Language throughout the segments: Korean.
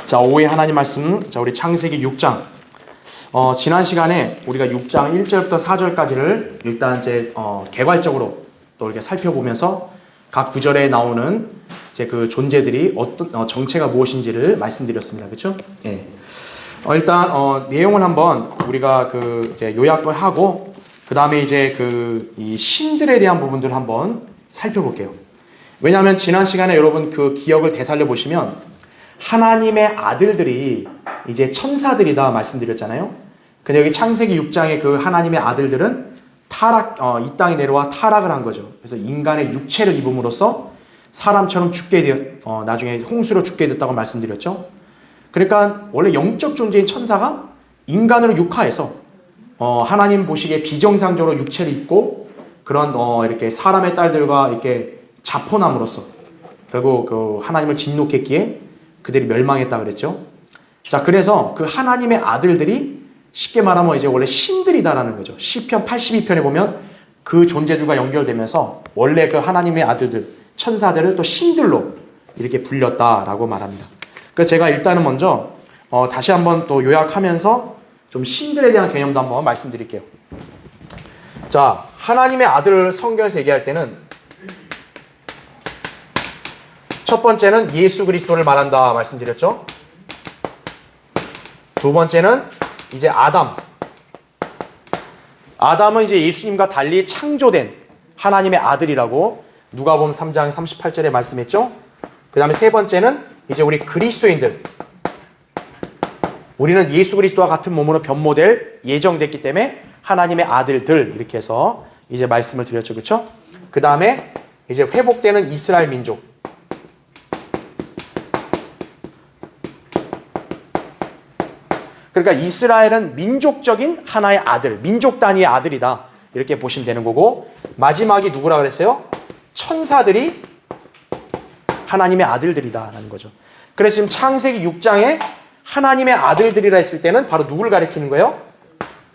자, 5회 하나님 말씀, 자, 우리 창세기 6장. 지난 시간에 우리가 6장 1절부터 4절까지를 일단 이제 개괄적으로 또 이렇게 살펴보면서 각 구절에 나오는 이제 그 존재들이 어떤 정체가 무엇인지를 말씀드렸습니다. 그렇죠? 예. 일단 내용을 한번 우리가 그 이제 요약도 하고 그 다음에 이제 그 이 신들에 대한 부분들을 한번 살펴볼게요. 왜냐하면 지난 시간에 여러분 그 기억을 되살려 보시면 하나님의 아들들이 이제 천사들이다 말씀드렸잖아요. 근데 여기 창세기 6장의 그 하나님의 아들들은 이 땅에 내려와 타락을 한 거죠. 그래서 인간의 육체를 입음으로써 사람처럼 나중에 홍수로 죽게 됐다고 말씀드렸죠. 그러니까 원래 영적 존재인 천사가 인간으로 육화해서 하나님 보시기에 비정상적으로 육체를 입고 그런 이렇게 사람의 딸들과 이렇게 자포남으로써 결국 그 하나님을 진노했기에 그들이 멸망했다 그랬죠. 자, 그래서 그 하나님의 아들들이 쉽게 말하면 이제 원래 신들이다라는 거죠. 시편 82편에 보면 그 존재들과 연결되면서 원래 그 하나님의 아들들, 천사들을 또 신들로 이렇게 불렸다라고 말합니다. 그래서 제가 일단은 먼저 다시 한번 또 요약하면서 좀 신들에 대한 개념도 한번 말씀드릴게요. 자, 하나님의 아들을 성경에서 얘기할 때는 첫 번째는 예수 그리스도를 말한다 말씀드렸죠. 두 번째는 이제 아담은 이제 예수님과 달리 창조된 하나님의 아들이라고 누가복음 3장 38절에 말씀했죠. 그 다음에 세 번째는 이제 우리 그리스도인들, 우리는 예수 그리스도와 같은 몸으로 변모될 예정됐기 때문에 하나님의 아들들 이렇게 해서 이제 말씀을 드렸죠. 그렇죠? 그 다음에 이제 회복되는 이스라엘 민족, 그러니까 이스라엘은 민족적인 하나의 아들, 민족 단위의 아들이다 이렇게 보시면 되는 거고, 마지막이 누구라 그랬어요? 천사들이 하나님의 아들들이다라는 거죠. 그래서 지금 창세기 6장에 하나님의 아들들이라 했을 때는 바로 누구를 가리키는 거예요?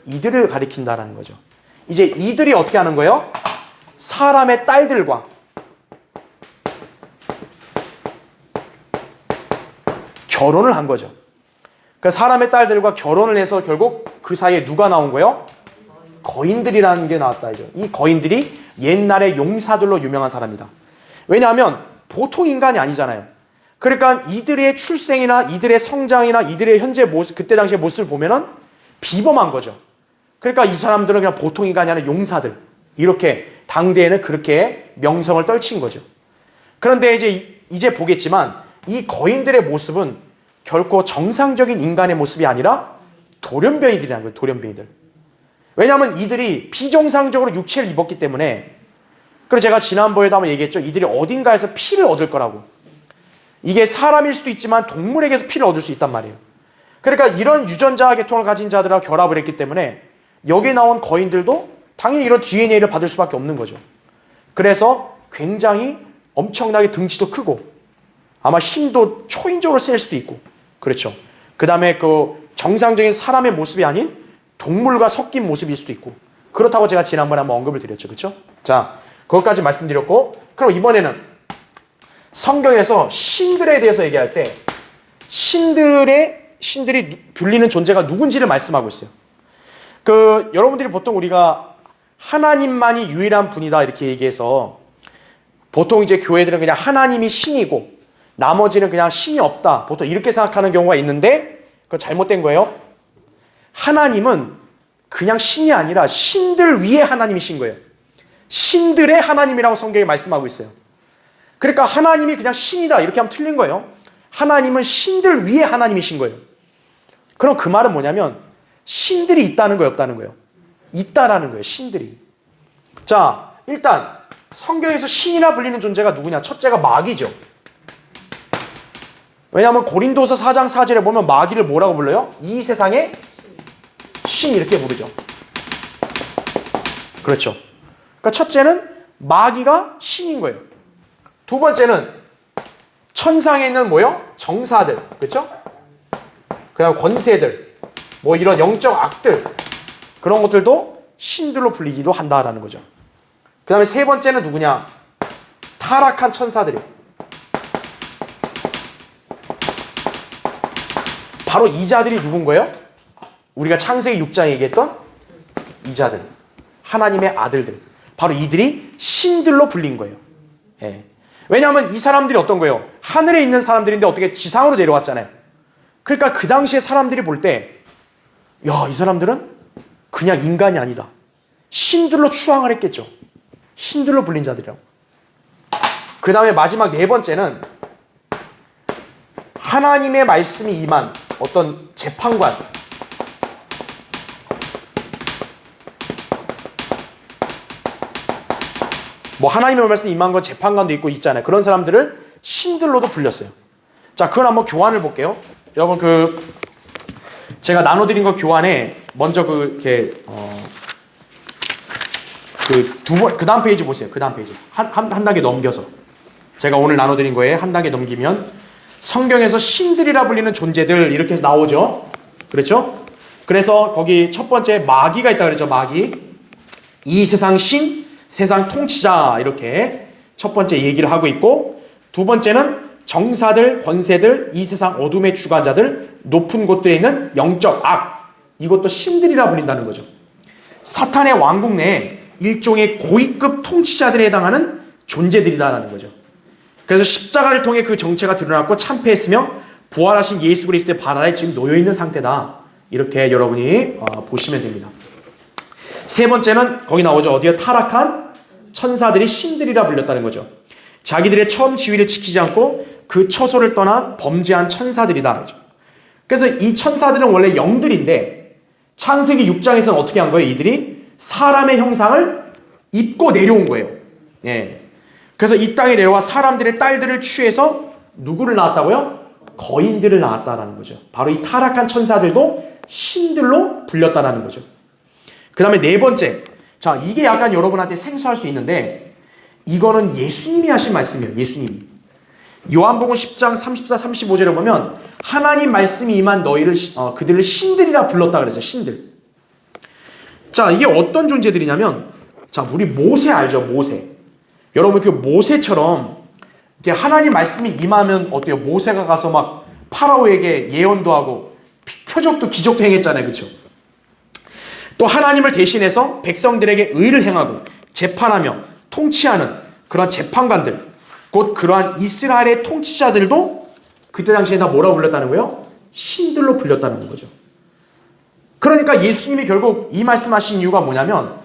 이들을 가리킨다라는 거죠. 이제 이들이 어떻게 하는 거예요? 사람의 딸들과 결혼을 한 거죠. 그러니까 사람의 딸들과 결혼을 해서 결국 그 사이에 누가 나온 거예요? 거인들이라는 게 나왔다 이죠. 이 거인들이 옛날에 용사들로 유명한 사람이다. 왜냐하면 보통 인간이 아니잖아요. 그러니까 이들의 출생이나 이들의 성장이나 이들의 현재 모습, 그때 당시의 모습을 보면은 비범한 거죠. 그러니까 이 사람들은 그냥 보통 인간이 아니라 용사들, 이렇게 당대에는 그렇게 명성을 떨친 거죠. 그런데 이제 보겠지만 이 거인들의 모습은 결코 정상적인 인간의 모습이 아니라 돌연변이들이라는 거예요. 돌연변이들. 왜냐하면 이들이 비정상적으로 육체를 입었기 때문에. 그래서 제가 지난번에도 한번 얘기했죠. 이들이 어딘가에서 피를 얻을 거라고. 이게 사람일 수도 있지만 동물에게서 피를 얻을 수 있단 말이에요. 그러니까 이런 유전자 계통을 가진 자들과 결합을 했기 때문에 여기에 나온 거인들도 당연히 이런 DNA를 받을 수밖에 없는 거죠. 그래서 굉장히 엄청나게 등치도 크고 아마 힘도 초인적으로 셀 수도 있고, 그렇죠. 그 다음에 그 정상적인 사람의 모습이 아닌 동물과 섞인 모습일 수도 있고, 그렇다고 제가 지난번에 한번 언급을 드렸죠. 그렇죠? 자, 그것까지 말씀드렸고, 그럼 이번에는 성경에서 신들에 대해서 얘기할 때 신들이 불리는 존재가 누군지를 말씀하고 있어요. 여러분들이 보통 우리가 하나님만이 유일한 분이다 이렇게 얘기해서 보통 이제 교회들은 그냥 하나님이 신이고 나머지는 그냥 신이 없다, 보통 이렇게 생각하는 경우가 있는데 그건 잘못된 거예요. 하나님은 그냥 신이 아니라 신들 위에 하나님이신 거예요. 신들의 하나님이라고 성경이 말씀하고 있어요. 그러니까 하나님이 그냥 신이다 이렇게 하면 틀린 거예요. 하나님은 신들 위에 하나님이신 거예요. 그럼 그 말은 뭐냐면 신들이 있다는 거예요, 없다는 거예요? 있다라는 거예요, 신들이. 자, 일단 성경에서 신이라 불리는 존재가 누구냐? 첫째가 마귀죠. 왜냐하면 고린도서 4장 4절에 보면 마귀를 뭐라고 불러요? 이 세상의 신 이렇게 부르죠. 그렇죠. 그러니까 첫째는 마귀가 신인 거예요. 두 번째는 천상에 있는 뭐요? 정사들, 그렇죠? 그다음 권세들, 뭐 이런 영적 악들, 그런 것들도 신들로 불리기도 한다라는 거죠. 그 다음에 세 번째는 누구냐? 타락한 천사들이에요. 바로 이 자들이 누군 거예요? 우리가 창세기 6장에 얘기했던 이 자들, 하나님의 아들들, 바로 이들이 신들로 불린 거예요. 예. 왜냐하면 이 사람들이 어떤 거예요? 하늘에 있는 사람들인데 어떻게 지상으로 내려왔잖아요. 그러니까 그 당시에 사람들이 볼 때, 야, 이 사람들은 그냥 인간이 아니다, 신들로 추앙을 했겠죠. 신들로 불린 자들이라고. 그 다음에 마지막 네 번째는 하나님의 말씀이 임한 어떤 재판관, 뭐 하나님의 말씀이 임한 건 재판관도 있고 있잖아요. 그런 사람들을 신들로도 불렸어요. 자, 그건 한번 교환을 볼게요. 여러분 제가 나눠드린 거 교환에 먼저 그 다음 페이지 보세요. 그 다음 페이지 한 단계 넘겨서 제가 오늘 나눠드린 거에 한 단계 넘기면 성경에서 신들이라 불리는 존재들 이렇게 해서 나오죠. 그렇죠? 그래서 거기 첫 번째 마귀가 있다 그랬죠. 마귀, 이 세상 신, 세상 통치자, 이렇게 첫 번째 얘기를 하고 있고, 두 번째는 정사들, 권세들, 이 세상 어둠의 주관자들, 높은 곳들에 있는 영적 악, 이것도 신들이라 불린다는 거죠. 사탄의 왕국 내에 일종의 고위급 통치자들에 해당하는 존재들이다라는 거죠. 그래서 십자가를 통해 그 정체가 드러났고 참패했으며 부활하신 예수 그리스도의 발 아래 지금 놓여있는 상태다, 이렇게 여러분이 보시면 됩니다. 세 번째는 거기 나오죠. 어디요? 타락한 천사들이 신들이라 불렸다는 거죠. 자기들의 처음 지위를 지키지 않고 그 처소를 떠나 범죄한 천사들이다. 그래서 이 천사들은 원래 영들인데 창세기 6장에서는 어떻게 한 거예요? 이들이 사람의 형상을 입고 내려온 거예요. 예. 그래서 이 땅에 내려와 사람들의 딸들을 취해서 누구를 낳았다고요? 거인들을 낳았다라는 거죠. 바로 이 타락한 천사들도 신들로 불렸다라는 거죠. 그 다음에 네 번째, 자, 이게 약간 여러분한테 생소할 수 있는데 이거는 예수님이 하신 말씀이에요. 예수님이. 요한복음 10장 34, 35절에 보면 하나님 말씀이 임한 너희를 그들을 신들이라 불렀다 그랬어요. 신들. 자, 이게 어떤 존재들이냐면, 자, 우리 모세 알죠? 모세. 여러분 그 모세처럼 이렇게 하나님 말씀이 임하면 어때요? 모세가 가서 막 파라오에게 예언도 하고 표적도 기적도 행했잖아요. 그렇죠? 또 하나님을 대신해서 백성들에게 의를 행하고 재판하며 통치하는 그런 재판관들, 곧 그러한 이스라엘의 통치자들도 그때 당시에 다 뭐라고 불렸다는 거예요? 신들로 불렸다는 거죠. 그러니까 예수님이 결국 이 말씀하신 이유가 뭐냐면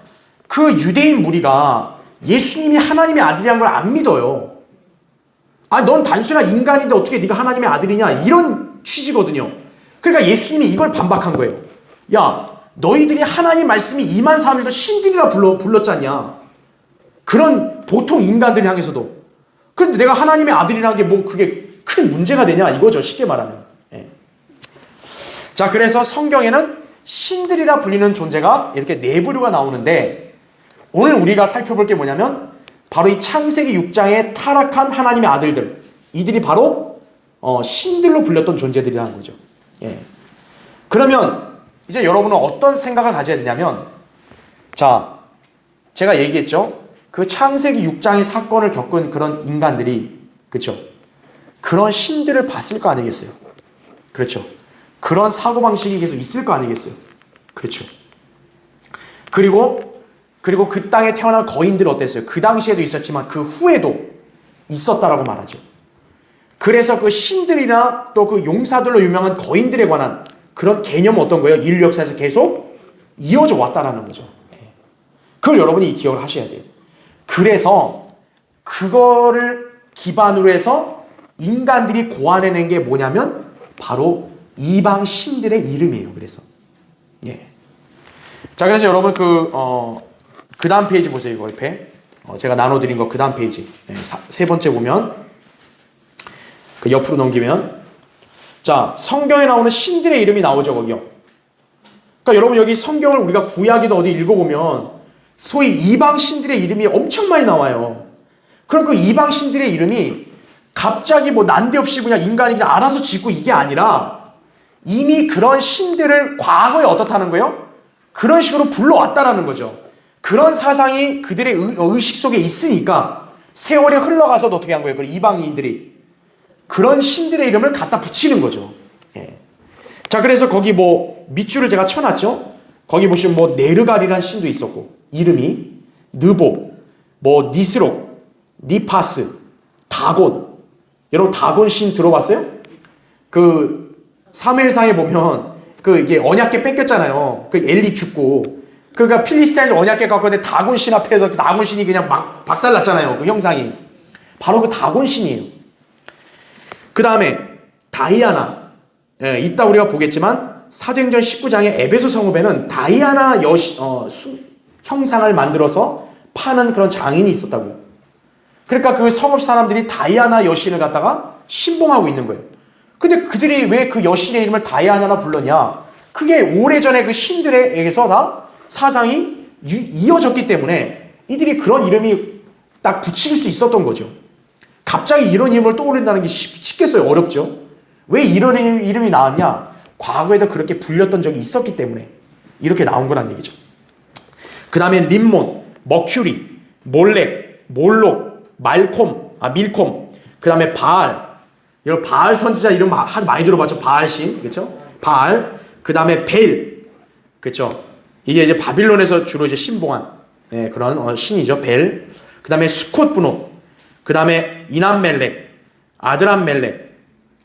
그 유대인 무리가 예수님이 하나님의 아들이라는 걸 안 믿어요. 아, 넌 단순한 인간인데 어떻게 네가 하나님의 아들이냐, 이런 취지거든요. 그러니까 예수님이 이걸 반박한 거예요. 야, 너희들이 하나님 말씀이 임한 사람들도 신들이라 불렀잖냐. 그런 보통 인간들 향해서도. 근데 내가 하나님의 아들이라는 게 뭐 그게 큰 문제가 되냐 이거죠. 쉽게 말하면. 예. 자, 그래서 성경에는 신들이라 불리는 존재가 이렇게 네 부류가 나오는데 오늘 우리가 살펴볼 게 뭐냐면 바로 이 창세기 6장의 타락한 하나님의 아들들, 이들이 바로 신들로 불렸던 존재들이라는 거죠. 예. 그러면 이제 여러분은 어떤 생각을 가져야 되냐면, 자, 제가 얘기했죠. 그 창세기 6장의 사건을 겪은 그런 인간들이, 그렇죠? 그런 신들을 봤을 거 아니겠어요? 그렇죠? 그런 사고방식이 계속 있을 거 아니겠어요? 그렇죠? 그리고 그 땅에 태어난 거인들은 어땠어요? 그 당시에도 있었지만 그 후에도 있었다라고 말하죠. 그래서 그 신들이나 또 그 용사들로 유명한 거인들에 관한 그런 개념은 어떤 거예요? 인류 역사에서 계속 이어져 왔다라는 거죠. 그걸 여러분이 기억을 하셔야 돼요. 그래서 그거를 기반으로 해서 인간들이 고안해낸 게 뭐냐면 바로 이방 신들의 이름이에요. 그래서 예. 자, 그래서 여러분 그 다음 페이지 보세요. 이거 옆에 제가 나눠드린 거 그 다음 페이지 세 번째 보면 그 옆으로 넘기면, 자, 성경에 나오는 신들의 이름이 나오죠. 거기요. 그러니까 여러분 여기 성경을 우리가 구약이든 어디 읽어보면 소위 이방 신들의 이름이 엄청 많이 나와요. 그럼 그 이방 신들의 이름이 갑자기 뭐 난데없이 그냥 인간이 그냥 알아서 짓고 이게 아니라 이미 그런 신들을 과거에 어떻다는 거예요? 그런 식으로 불러왔다라는 거죠. 그런 사상이 그들의 의식 속에 있으니까 세월이 흘러가서도 어떻게 한 거예요? 그 이방인들이 그런 신들의 이름을 갖다 붙이는 거죠. 예. 자, 그래서 거기 뭐 밑줄을 제가 쳐놨죠. 거기 보시면 뭐 네르갈이라는 신도 있었고, 이름이 느보, 뭐 니스록, 니파스, 다곤. 여러분 다곤 신 들어봤어요? 그 사무엘상에 보면 그 이게 언약궤 뺏겼잖아요. 그 엘리 죽고, 그러니까 필리스타인을 언약궤 갖고 있는데 다곤 신 앞에서 그 다곤 신이 그냥 막 박살났잖아요. 그 형상이 바로 그 다곤 신이에요. 그 다음에 다이아나, 예, 이따 우리가 보겠지만 사도행전 19장의 에베소 성읍에는 다이아나 형상을 만들어서 파는 그런 장인이 있었다고요. 그러니까 그 성읍 사람들이 다이아나 여신을 갖다가 신봉하고 있는 거예요. 근데 그들이 왜 그 여신의 이름을 다이아나라 불렀냐? 그게 오래전에 그 신들에게서 다 사상이 이어졌기 때문에 이들이 그런 이름이 딱 붙일 수 있었던 거죠. 갑자기 이런 이름을 떠올린다는 게 쉽겠어요? 어렵죠? 왜 이런 이름이 나왔냐? 과거에도 그렇게 불렸던 적이 있었기 때문에 이렇게 나온 거란 얘기죠. 그 다음에 림몬, 머큐리, 몰렉, 몰록, 밀콤, 그 다음에 바알. 여러분 바알 선지자 이름 많이 들어봤죠? 바알신, 그렇죠? 바알. 그 다음에 벨, 그렇죠? 이게 이제 바빌론에서 주로 이제 신봉한 그런 신이죠. 벨. 그 다음에 수콧 분호, 그 다음에 이남멜렉, 아드람멜렉,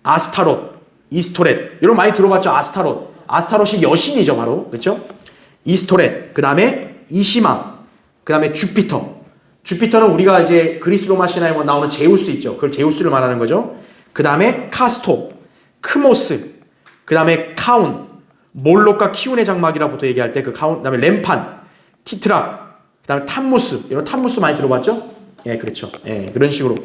아스타롯, 이스토렛. 이런 많이 들어봤죠? 아스타롯. 아스타롯이 여신이죠, 바로. 그렇죠? 이스토렛. 그 다음에 이시마. 그 다음에 주피터. 주피터는 우리가 이제 그리스 로마 신화에 나오는 제우스 있죠. 그걸 제우스를 말하는 거죠. 그 다음에 카스토, 크모스, 그 다음에 카운, 몰록과 키운의 장막이라부터 얘기할 때 그 카운, 그 다음에 렘판, 티트락, 그 다음에 탐무스. 이런 탐무스 많이 들어봤죠? 예, 그렇죠. 예, 그런 식으로.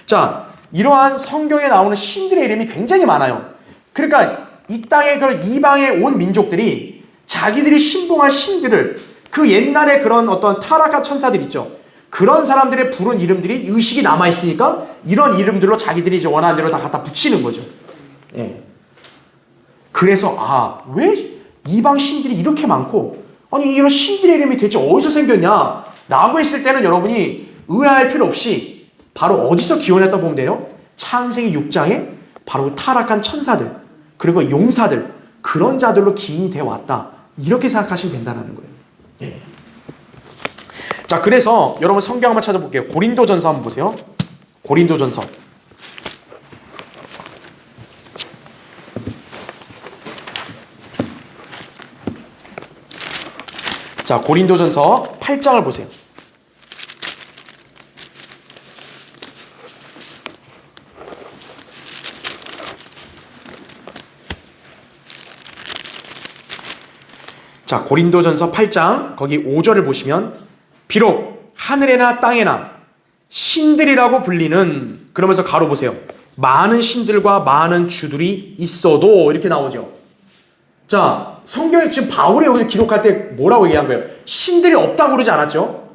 자, 이러한 성경에 나오는 신들의 이름이 굉장히 많아요. 그러니까 이 땅의 그 이방의 온 민족들이 자기들이 신봉할 신들을 그 옛날에 그런 어떤 타락한 천사들 있죠. 그런 사람들의 부른 이름들이 의식이 남아있으니까 이런 이름들로 자기들이 이제 원하는 대로 다 갖다 붙이는 거죠. 예. 그래서 왜 이방 신들이 이렇게 많고 아니 이런 신들의 이름이 대체 어디서 생겼냐 라고 했을 때는 여러분이 의아할 필요 없이 바로 어디서 기원했다 보면 돼요? 창세기 6장에 바로 그 타락한 천사들 그리고 용사들 그런 자들로 기인이 되어 왔다 이렇게 생각하시면 된다는 거예요. 예. 자, 그래서 여러분 성경 한번 찾아볼게요. 고린도전서 한번 보세요. 고린도전서. 자, 고린도전서 8장을 보세요. 자, 고린도전서 8장 거기 5절을 보시면 비록 하늘에나 땅에나 신들이라고 불리는 그러면서 가로 보세요. 많은 신들과 많은 주들이 있어도 이렇게 나오죠. 자, 성경에 지금 바울이 여기서 기록할 때 뭐라고 얘기한 거예요? 신들이 없다고 그러지 않았죠?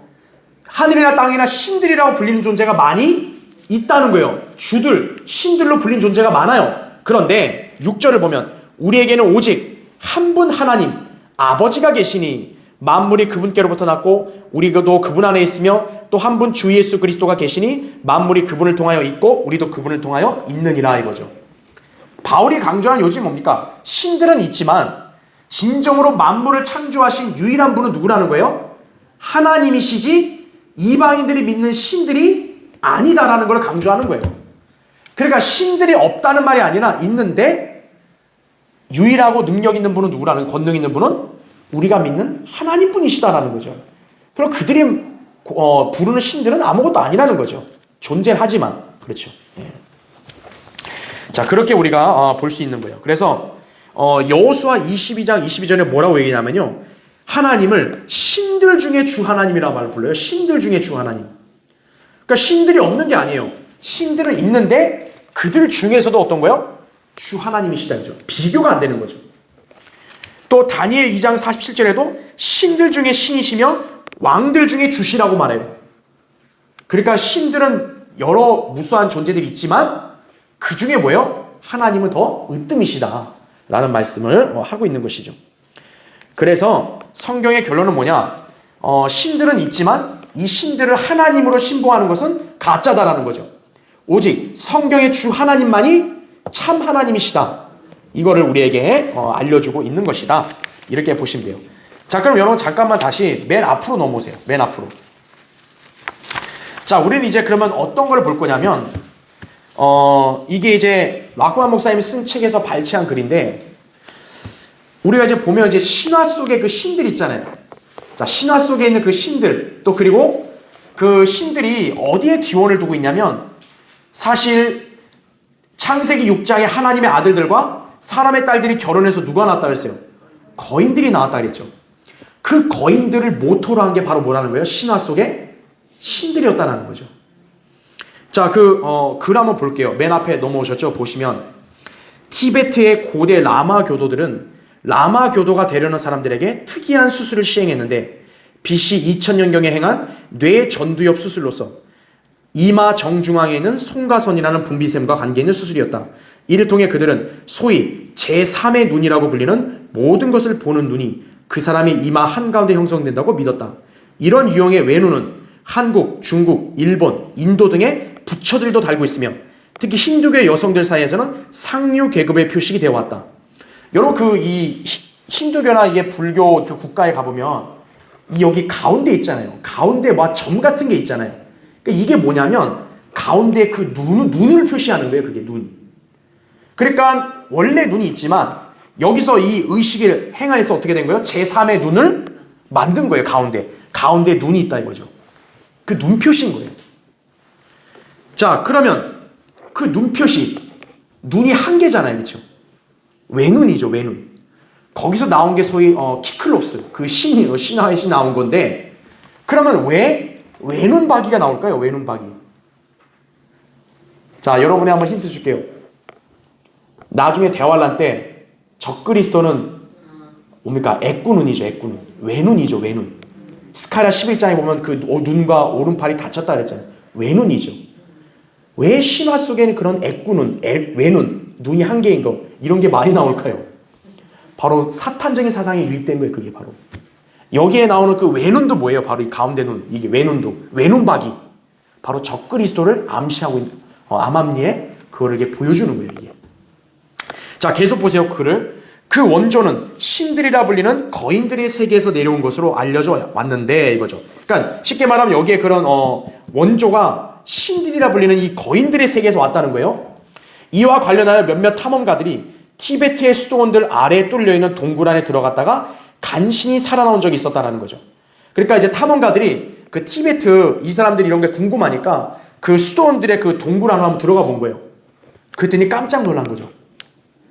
하늘이나 땅이나 신들이라고 불리는 존재가 많이 있다는 거예요. 주들, 신들로 불린 존재가 많아요. 그런데 6절을 보면 우리에게는 오직 한 분 하나님 아버지가 계시니 만물이 그분께로부터 났고 우리도 그분 안에 있으며 또 한 분 주 예수 그리스도가 계시니 만물이 그분을 통하여 있고 우리도 그분을 통하여 있느니라 이거죠. 바울이 강조한 요즘 뭡니까? 신들은 있지만 진정으로 만물을 창조하신 유일한 분은 누구라는 거예요? 하나님이시지 이방인들이 믿는 신들이 아니다라는 걸 강조하는 거예요. 그러니까 신들이 없다는 말이 아니라 있는데 유일하고 능력 있는 분은 누구라는 권능 있는 분은 우리가 믿는 하나님 분이시다라는 거죠. 그럼 그들이 부르는 신들은 아무것도 아니라는 거죠. 존재는 하지만 그렇죠. 예. 자, 그렇게 우리가 볼 수 있는 거예요. 그래서 여호수아 22장 22절에 뭐라고 얘기냐면요. 하나님을 신들 중에 주 하나님이라고 말을 불러요. 신들 중에 주 하나님. 그러니까 신들이 없는 게 아니에요. 신들은 있는데 그들 중에서도 어떤 거예요? 주 하나님이시다. 그죠? 비교가 안 되는 거죠. 또 다니엘 2장 47절에도 신들 중에 신이시며 왕들 중에 주시라고 말해요. 그러니까 신들은 여러 무수한 존재들이 있지만 그 중에 뭐예요? 하나님은 더 으뜸이시다 라는 말씀을 하고 있는 것이죠. 그래서 성경의 결론은 뭐냐? 신들은 있지만 이 신들을 하나님으로 신봉하는 것은 가짜다라는 거죠. 오직 성경의 주 하나님만이 참 하나님이시다. 이거를 우리에게 알려주고 있는 것이다. 이렇게 보시면 돼요. 자, 그럼 여러분 잠깐만 다시 맨 앞으로 넘어오세요. 맨 앞으로. 자, 우리는 이제 그러면 어떤 걸 볼 거냐면 이게 이제 락구만 목사님이 쓴 책에서 발췌한 글인데, 우리가 이제 보면 이제 신화 속의 그 신들 있잖아요. 자, 신화 속에 있는 그 신들, 또 그리고 그 신들이 어디에 기원을 두고 있냐면, 사실 창세기 6장에 하나님의 아들들과 사람의 딸들이 결혼해서 누가 나왔다 그랬어요? 거인들이 나왔다 그랬죠. 그 거인들을 모토로 한 게 바로 뭐라는 거예요? 신화 속의 신들이었다는 거죠. 자, 글 한번 볼게요. 맨 앞에 넘어오셨죠? 보시면 티베트의 고대 라마 교도들은 라마 교도가 되려는 사람들에게 특이한 수술을 시행했는데, BC 2000년경에 행한 뇌 전두엽 수술로서 이마 정중앙에 있는 송가선이라는 분비샘과 관계 있는 수술이었다. 이를 통해 그들은 소위 제3의 눈이라고 불리는 모든 것을 보는 눈이 그 사람의 이마 한가운데 형성된다고 믿었다. 이런 유형의 외눈은 한국, 중국, 일본, 인도 등의 부처들도 달고 있으며, 특히 힌두교 여성들 사이에서는 상류 계급의 표식이 되어 왔다. 여러분, 이 힌두교나 이게 불교 그 국가에 가보면 이 여기 가운데 있잖아요. 가운데 뭐 점 같은 게 있잖아요. 그러니까 이게 뭐냐면 가운데 그 눈을 표시하는 거예요. 그게 눈. 그러니까 원래 눈이 있지만 여기서 이 의식을 행하여서 어떻게 된 거예요? 제3의 눈을 만든 거예요. 가운데 눈이 있다 이거죠. 그 눈 표시인 거예요. 자, 그러면 그 눈 표시, 눈이 한 개잖아요. 그렇죠? 외눈이죠. 외눈. 거기서 나온 게 소위 키클롭스, 그 신화의 신 나온 건데, 그러면 왜 외눈박이가 나올까요? 외눈박이. 자, 여러분이 한번 힌트 줄게요. 나중에 대환란 때 적그리스도는 뭡니까? 애꾸눈이죠. 애꾸눈. 외눈이죠. 외눈. 스가랴 11장에 보면 그 눈과 오른팔이 다쳤다 그랬잖아요. 외눈이죠. 왜 신화 속에는 그런 애꾸눈, 외눈, 눈이 한 개인 거, 이런 게 많이 나올까요? 바로 사탄적인 사상이 유입된 거예요. 그게 바로 여기에 나오는 그 외눈도 뭐예요? 바로 이 가운데 눈, 이게 외눈도, 외눈박이, 바로 적그리스도를 암시하고 있는, 암암리에 그거를 이렇게 보여주는 거예요. 이게. 자, 계속 보세요. 글을. 그 원조는 신들이라 불리는 거인들의 세계에서 내려온 것으로 알려져 왔는데 이거죠. 그러니까 쉽게 말하면 여기에 그런 원조가 신들이라 불리는 이 거인들의 세계에서 왔다는 거예요. 이와 관련하여 몇몇 탐험가들이 티베트의 수도원들 아래에 뚫려있는 동굴 안에 들어갔다가 간신히 살아나온 적이 있었다는 거죠. 그러니까 이제 탐험가들이 그 티베트 이 사람들이 이런 게 궁금하니까 그 수도원들의 그 동굴 안으로 한번 들어가 본 거예요. 그랬더니 깜짝 놀란 거죠.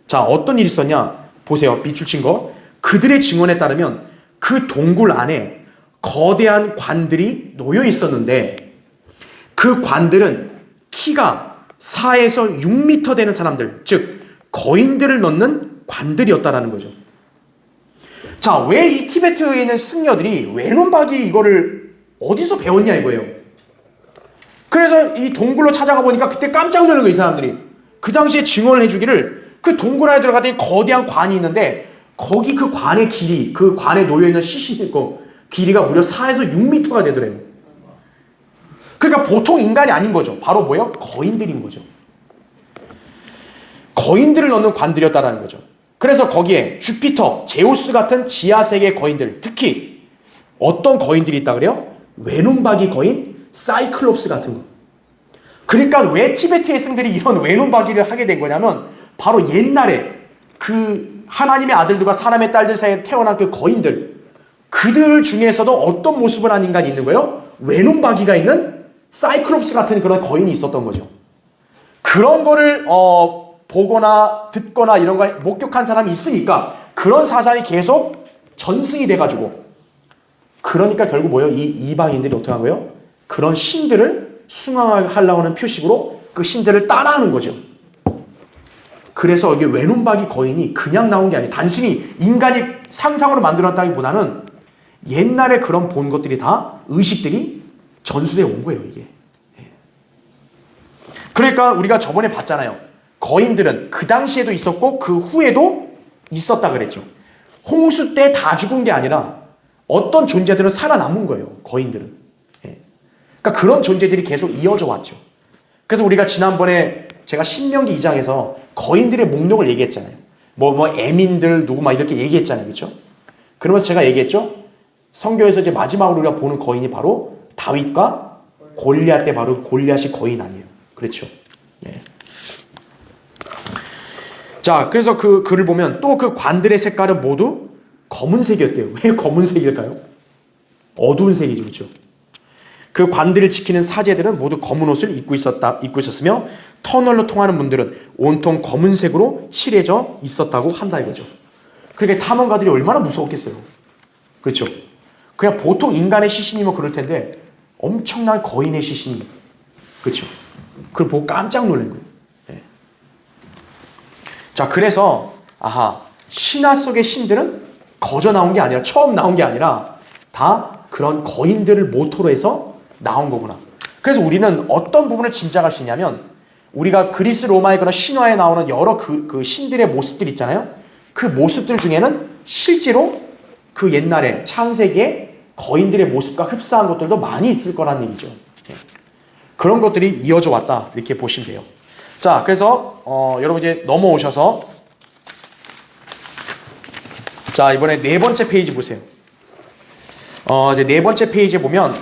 자, 어떤 일이 있었냐? 보세요. 밑줄 친 거. 그들의 증언에 따르면 그 동굴 안에 거대한 관들이 놓여 있었는데, 그 관들은 키가 4에서 6m 되는 사람들, 즉 거인들을 넣는 관들이었다라는 거죠. 자, 왜 이 티베트에 있는 승려들이 외눈박이 이거를 어디서 배웠냐 이거예요. 그래서 이 동굴로 찾아가 보니까 그때 깜짝 놀란 거예요. 이 사람들이. 그 당시에 증언을 해주기를 그 동굴 안에 들어가더니 거대한 관이 있는데, 거기 그 관의 길이, 그 관에 놓여있는 시신의 길이가 무려 4에서 6m가 되더래요. 그러니까 보통 인간이 아닌 거죠. 바로 뭐예요? 거인들인 거죠. 거인들을 넣는 관들이었다라는 거죠. 그래서 거기에 주피터, 제우스 같은 지하세계 거인들, 특히 어떤 거인들이 있다 그래요? 외눈박이 거인, 사이클롭스 같은 거. 그러니까 왜 티베트의 승들이 이런 외눈박이를 하게 된 거냐면, 바로 옛날에 그 하나님의 아들들과 사람의 딸들 사이에 태어난 그 거인들, 그들 중에서도 어떤 모습을 한 인간이 있는 거예요? 외눈박이가 있는 사이클롭스 같은 그런 거인이 있었던 거죠. 그런 거를 보거나 듣거나 이런 걸 목격한 사람이 있으니까 그런 사상이 계속 전승이 돼가지고, 그러니까 결국 뭐예요? 이 이방인들이 어떻게 한 거예요? 그런 신들을 숭앙하려고 하는 표식으로 그 신들을 따라하는 거죠. 그래서 여기 외눈박이 거인이 그냥 나온 게 아니에요. 단순히 인간이 상상으로 만들었다기보다는 옛날에 그런 본 것들이 다 의식들이 전수되어 온 거예요, 이게. 그러니까 우리가 저번에 봤잖아요. 거인들은 그 당시에도 있었고 그 후에도 있었다 그랬죠. 홍수 때 다 죽은 게 아니라 어떤 존재들은 살아남은 거예요, 거인들은. 그러니까 그런 존재들이 계속 이어져 왔죠. 그래서 우리가 지난번에 제가 신명기 2장에서 거인들의 목록을 얘기했잖아요. 에민들 누구 막 이렇게 얘기했잖아요. 그렇죠? 그러면서 제가 얘기했죠. 성경에서 이제 마지막으로 우리가 보는 거인이 바로 다윗과 골리앗 때 바로 골리앗이 거인 아니에요. 그렇죠? 예. 자, 그래서 그 글을 보면 또 그 관들의 색깔은 모두 검은색이었대요. 왜 검은색일까요? 어두운 색이죠. 그렇죠? 그 관들을 지키는 사제들은 모두 검은 옷을 입고 있었으며 터널로 통하는 문들은 온통 검은색으로 칠해져 있었다고 한다 이거죠. 그러니까 탐험가들이 얼마나 무서웠겠어요. 그렇죠? 그냥 보통 인간의 시신이면 그럴 텐데 엄청난 거인의 시신이, 그렇죠? 그걸 보고 깜짝 놀란 거예요. 네. 자, 그래서 신화 속의 신들은 거저 나온 게 아니라, 처음 나온 게 아니라 다 그런 거인들을 모토로 해서 나온 거구나. 그래서 우리는 어떤 부분을 짐작할 수 있냐면, 우리가 그리스 로마의 그런 신화에 나오는 여러 그 신들의 모습들 있잖아요. 그 모습들 중에는 실제로 그 옛날에 창세기에 거인들의 모습과 흡사한 것들도 많이 있을 거란 얘기죠. 그런 것들이 이어져 왔다 이렇게 보시면 돼요. 자, 그래서 여러분 이제 넘어오셔서 자, 이번에 네 번째 페이지 보세요. 이제 네 번째 페이지에 보면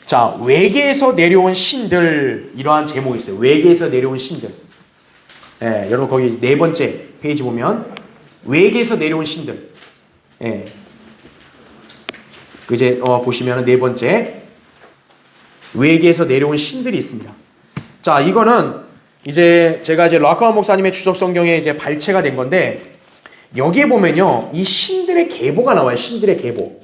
자, 외계에서 내려온 신들, 이러한 제목이 있어요. 외계에서 내려온 신들. 예, 여러분 거기 네 번째 페이지 보면 외계에서 내려온 신들. 예. 이제 보시면 네 번째 외계에서 내려온 신들이 있습니다. 자, 이거는 이제 제가 이제 락커먼 목사님의 주석 성경에 이제 발췌가 된 건데, 여기에 보면요, 이 신들의 계보가 나와요. 신들의 계보.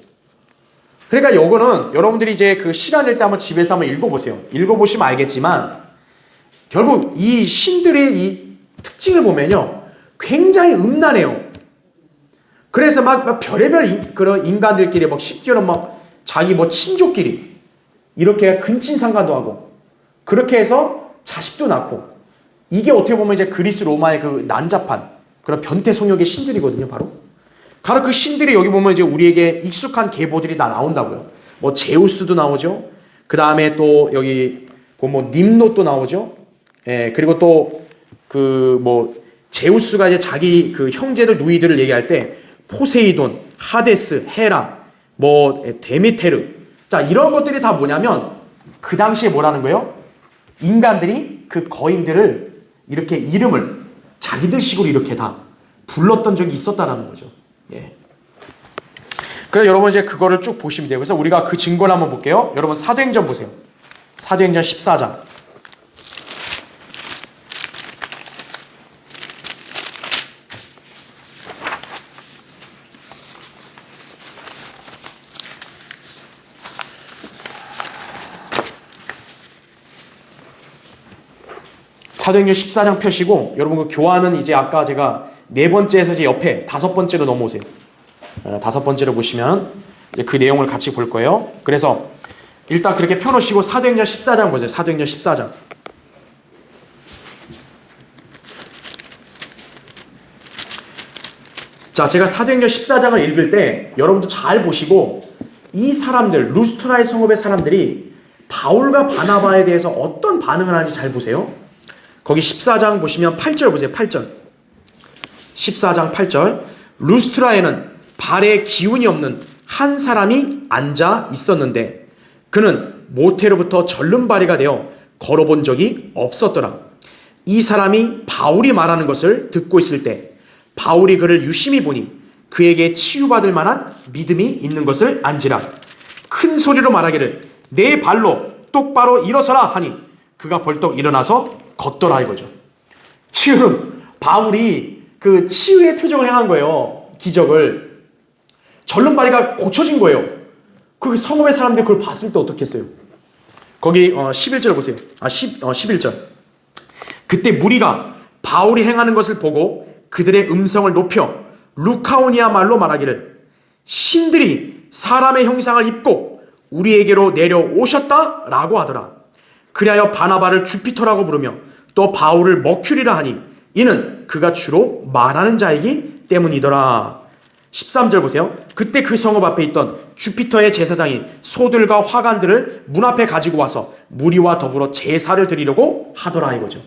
그러니까 요거는 여러분들이 이제 그 시간 낼 때 한번 집에서 한번 읽어보세요. 읽어보시면 알겠지만 결국 이 신들의 이 특징을 보면요, 굉장히 음란해요. 그래서 막 별의별 그런 인간들끼리 막 심지어는 막 자기 친족끼리 이렇게 근친상간도 하고 그렇게 해서 자식도 낳고, 이게 어떻게 보면 이제 그리스 로마의 그 난잡한 그런 변태 성욕의 신들이거든요. 바로 그 신들이 여기 보면 이제 우리에게 익숙한 계보들이 다 나온다고요. 제우스도 나오죠. 그 다음에 또 여기 보면 님노도 나오죠. 예, 그리고 또 제우스가 이제 자기 그 형제들 누이들을 얘기할 때 포세이돈, 하데스, 헤라, 데미테르. 자, 이런 것들이 다 뭐냐면 그 당시에 뭐라는 거예요? 인간들이 그 거인들을 이렇게 이름을 자기들 식으로 이렇게 다 불렀던 적이 있었다라는 거죠. 예. 그래서 여러분 이제 그거를 쭉 보시면 돼요. 그래서 우리가 그 증거를 한번 볼게요. 여러분 사도행전 보세요. 사도행전 14장. 사도행전 14장 펴시고, 여러분 그 교환은 이제 아까 제가 네 번째에서 이제 옆에 다섯 번째로 넘어오세요. 다섯 번째로 보시면 이제 그 내용을 같이 볼 거예요. 그래서 일단 그렇게 펴놓으시고 사도행전 14장 보세요. 사도행전 14장. 자, 제가 사도행전 14장을 읽을 때 여러분도 잘 보시고, 이 사람들, 루스트라의 성읍의 사람들이 바울과 바나바에 대해서 어떤 반응을 하는지 잘 보세요. 거기 14장 보시면 8절 보세요. 8절. 14장 8절. 루스트라에는 발에 기운이 없는 한 사람이 앉아 있었는데 그는 모태로부터 절름발이가 되어 걸어본 적이 없었더라. 이 사람이 바울이 말하는 것을 듣고 있을 때 바울이 그를 유심히 보니 그에게 치유받을 만한 믿음이 있는 것을 안지라. 큰 소리로 말하기를 내 발로 똑바로 일어서라 하니 그가 벌떡 일어나서 걷더라 이거죠. 지금 바울이 그 치유의 표정을 행한 거예요. 기적을. 절름발이가 고쳐진 거예요. 그 성읍의 사람들이 그걸 봤을 때 어떻겠어요? 거기 11절 보세요. 11절. 그때 무리가 바울이 행하는 것을 보고 그들의 음성을 높여 루카오니아 말로 말하기를 신들이 사람의 형상을 입고 우리에게로 내려오셨다라고 하더라. 그리하여 바나바를 주피터라고 부르며 또 바울을 머큐리라 하니 이는 그가 주로 말하는 자이기 때문이더라. 13절 보세요. 그때 그 성읍 앞에 있던 주피터의 제사장이 소들과 화관들을 문 앞에 가지고 와서 무리와 더불어 제사를 드리려고 하더라 이거죠.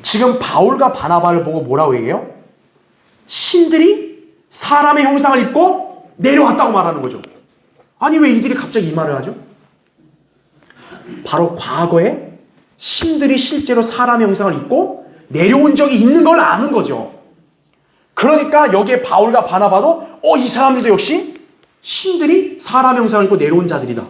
지금 바울과 바나바를 보고 뭐라고 얘기해요? 신들이 사람의 형상을 입고 내려왔다고 말하는 거죠. 아니 왜 이들이 갑자기 이 말을 하죠? 바로 과거에 신들이 실제로 사람의 형상을 입고 내려온 적이 있는 걸 아는 거죠. 그러니까 여기에 바울과 바나바도 이 사람들도 역시 신들이 사람 형상을 입고 내려온 자들이다.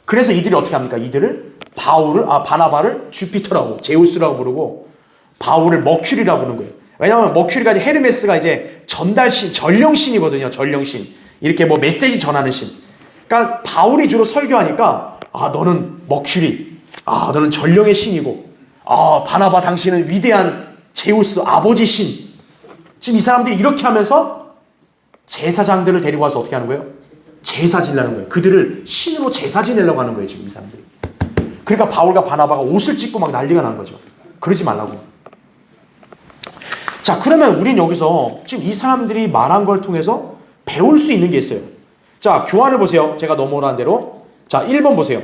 그래서 이들이 어떻게 합니까? 이들을 바나바를 주피터라고, 제우스라고 부르고 바울을 머큐리라고 부르는 거예요. 왜냐하면 머큐리가 이제 헤르메스가 이제 전달신, 전령신이거든요. 전령신. 이렇게 뭐 메시지 전하는 신. 그러니까 바울이 주로 설교하니까 너는 머큐리, 너는 전령의 신이고, 바나바 당신은 위대한 제우스 아버지 신. 지금 이 사람들이 이렇게 하면서 제사장들을 데리고 와서 어떻게 하는 거예요? 제사 지내는 거예요. 그들을 신으로 제사 지내려고 하는 거예요, 지금 이 사람들이. 그러니까 바울과 바나바가 옷을 찢고 막 난리가 난 거죠. 그러지 말라고. 자, 그러면 우린 여기서 지금 이 사람들이 말한 걸 통해서 배울 수 있는 게 있어요. 자, 교환을 보세요. 제가 넘어간 대로. 자, 1번 보세요.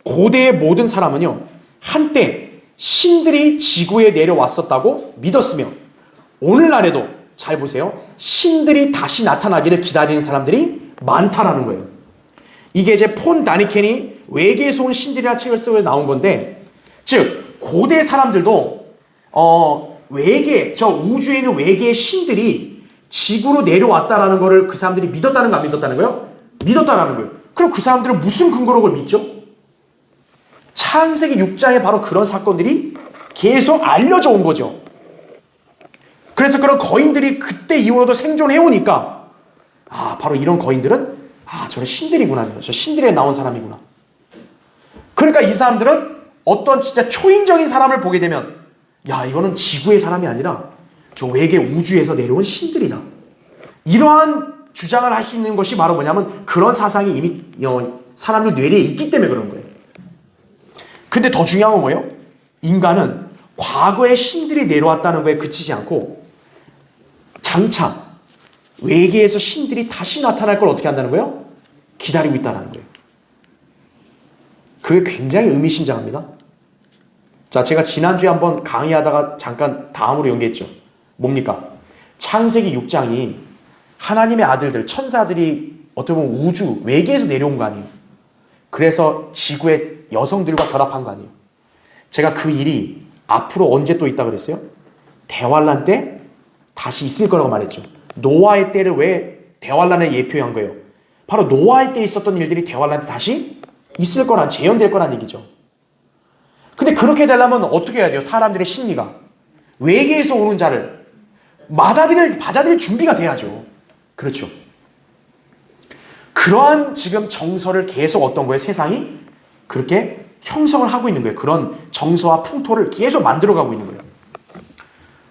고대의 모든 사람은요, 한때 신들이 지구에 내려왔었다고 믿었으며, 오늘날에도 잘 보세요. 신들이 다시 나타나기를 기다리는 사람들이 많다라는 거예요. 이게 이제 폰 다니켄이 외계에서 온 신들이라는 책을 쓰고 나온 건데, 즉 고대 사람들도 외계, 저 우주에 있는 외계의 신들이 지구로 내려왔다라는 거를 그 사람들이 믿었다는 거 안 믿었다는 거예요? 믿었다라는 거예요. 그럼 그 사람들은 무슨 근거로 그걸 믿죠? 창세기 6장에 바로 그런 사건들이 계속 알려져 온 거죠. 그래서 그런 거인들이 그때 이후로도 생존해오니까 바로 이런 거인들은 저는 신들이구나. 저 신들에 나온 사람이구나. 그러니까 이 사람들은 어떤 진짜 초인적인 사람을 보게 되면 이거는 지구의 사람이 아니라 저 외계 우주에서 내려온 신들이다. 이러한 주장을 할 수 있는 것이 바로 뭐냐면 그런 사상이 이미 사람들 뇌리에 있기 때문에 그런 거예요. 근데 더 중요한 건 뭐예요? 인간은 과거에 신들이 내려왔다는 거에 그치지 않고 장차 외계에서 신들이 다시 나타날 걸 어떻게 한다는 거예요? 기다리고 있다는 거예요. 그게 굉장히 의미심장합니다. 자, 제가 지난주에 한번 강의하다가 잠깐 다음으로 연계했죠. 뭡니까? 창세기 6장이 하나님의 아들들, 천사들이 어떻게 보면 우주, 외계에서 내려온 거 아니에요. 그래서 지구의 여성들과 결합한 거 아니에요. 제가 그 일이 앞으로 언제 또 있다 그랬어요? 대환란 때 다시 있을 거라고 말했죠. 노아의 때를 왜 대환란에 예표한 거예요? 바로 노아의 때 있었던 일들이 대환란 때 다시 있을 거란, 재현될 거란 얘기죠. 근데 그렇게 되려면 어떻게 해야 돼요? 사람들의 심리가 외계에서 오는 자를 받아들일 준비가 돼야죠. 그렇죠. 그러한 지금 정서를 계속 어떤 거예요? 세상이 그렇게 형성을 하고 있는 거예요. 그런 정서와 풍토를 계속 만들어가고 있는 거예요.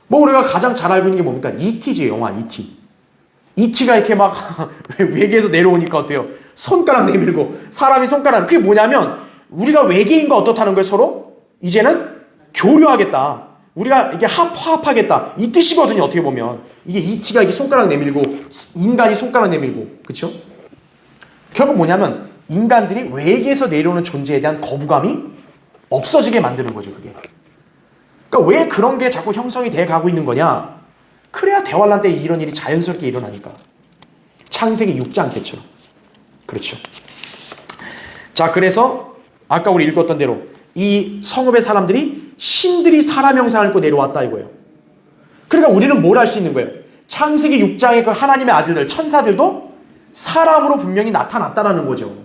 뭐 우리가 가장 잘 알고 있는 게 뭡니까? E.T.지, 영화 E.T. E.T.가 이렇게 막 외계에서 내려오니까 어때요? 손가락 내밀고 사람이 손가락, 그게 뭐냐면 우리가 외계인과 어떻다는 거예요? 서로 이제는 교류하겠다. 우리가 이게 화합하겠다. 이 뜻이거든요. 어떻게 보면 이게 E.T.가 이게 손가락 내밀고 인간이 손가락 내밀고, 그렇죠? 결국 뭐냐면 인간들이 외계에서 내려오는 존재에 대한 거부감이 없어지게 만드는 거죠. 그게. 그러니까 왜 그런 게 자꾸 형성이 돼 가고 있는 거냐? 그래야 대환란 때 이런 일이 자연스럽게 일어나니까. 창세기 6장 때처럼. 그렇죠. 자, 그래서 아까 우리 읽었던 대로 이 성읍의 사람들이 신들이 사람 형상을 입고 내려왔다 이거예요. 그러니까 우리는 뭘 할 수 있는 거예요? 창세기 6장의 그 하나님의 아들들, 천사들도 사람으로 분명히 나타났다라는 거죠.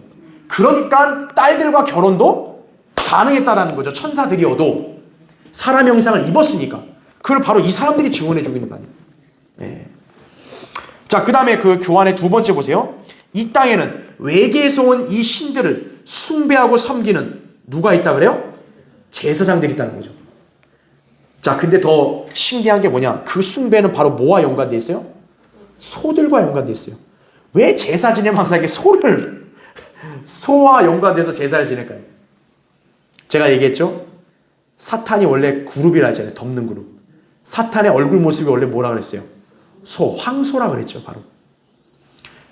그러니까 딸들과 결혼도 가능했다라는 거죠. 천사들이어도 사람 형상을 입었으니까. 그걸 바로 이 사람들이 증언해주고 있는 거 아니에요. 네. 자, 그 다음에 그 교환의 두 번째 보세요. 이 땅에는 외계에서 온 이 신들을 숭배하고 섬기는 누가 있다 그래요? 제사장들이 있다는 거죠. 자, 근데 더 신기한 게 뭐냐? 그 숭배는 바로 뭐와 연관되어 있어요? 소들과 연관되어 있어요. 왜 제사 지내면 항상 이렇게 소와 연관돼서 제사를 지낼까요? 제가 얘기했죠? 사탄이 원래 그룹이라 하잖아요. 덮는 그룹. 사탄의 얼굴 모습이 원래 뭐라 그랬어요? 황소라 그랬죠. 바로.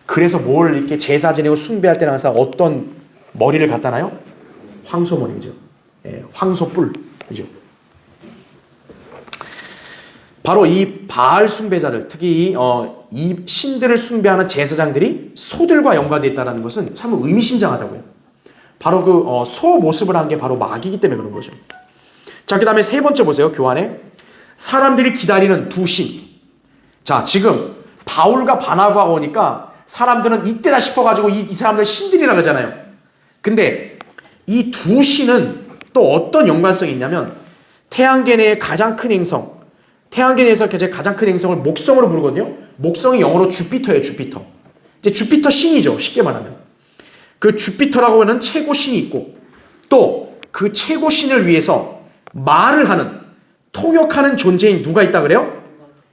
그래서 뭘 이렇게 제사 지내고 숭배할 때는 항상 어떤 머리를 갖다 놔요? 황소 머리죠. 황소 뿔. 그죠? 바로 이 바알 숭배자들, 특히 이 신들을 숭배하는 제사장들이 소들과 연관되어 있다는 것은 참 의미심장하다고요. 바로 그 소 모습을 한 게 바로 마귀이기 때문에 그런 거죠. 자, 그 다음에 세 번째 보세요. 교환에 사람들이 기다리는 두 신. 자, 지금 바울과 바나바가 오니까 사람들은 이때다 싶어가지고 이 사람들 신들이라 그러잖아요. 근데 이 두 신은 또 어떤 연관성이 있냐면 태양계 내의 가장 큰 행성, 태양계 내에서 가장 큰 행성을 목성으로 부르거든요. 목성이 영어로 주피터예요. 주피터. 이제 주피터 신이죠. 쉽게 말하면. 그 주피터라고 하는 최고 신이 있고 또 그 최고 신을 위해서 말을 하는, 통역하는 존재인 누가 있다 그래요?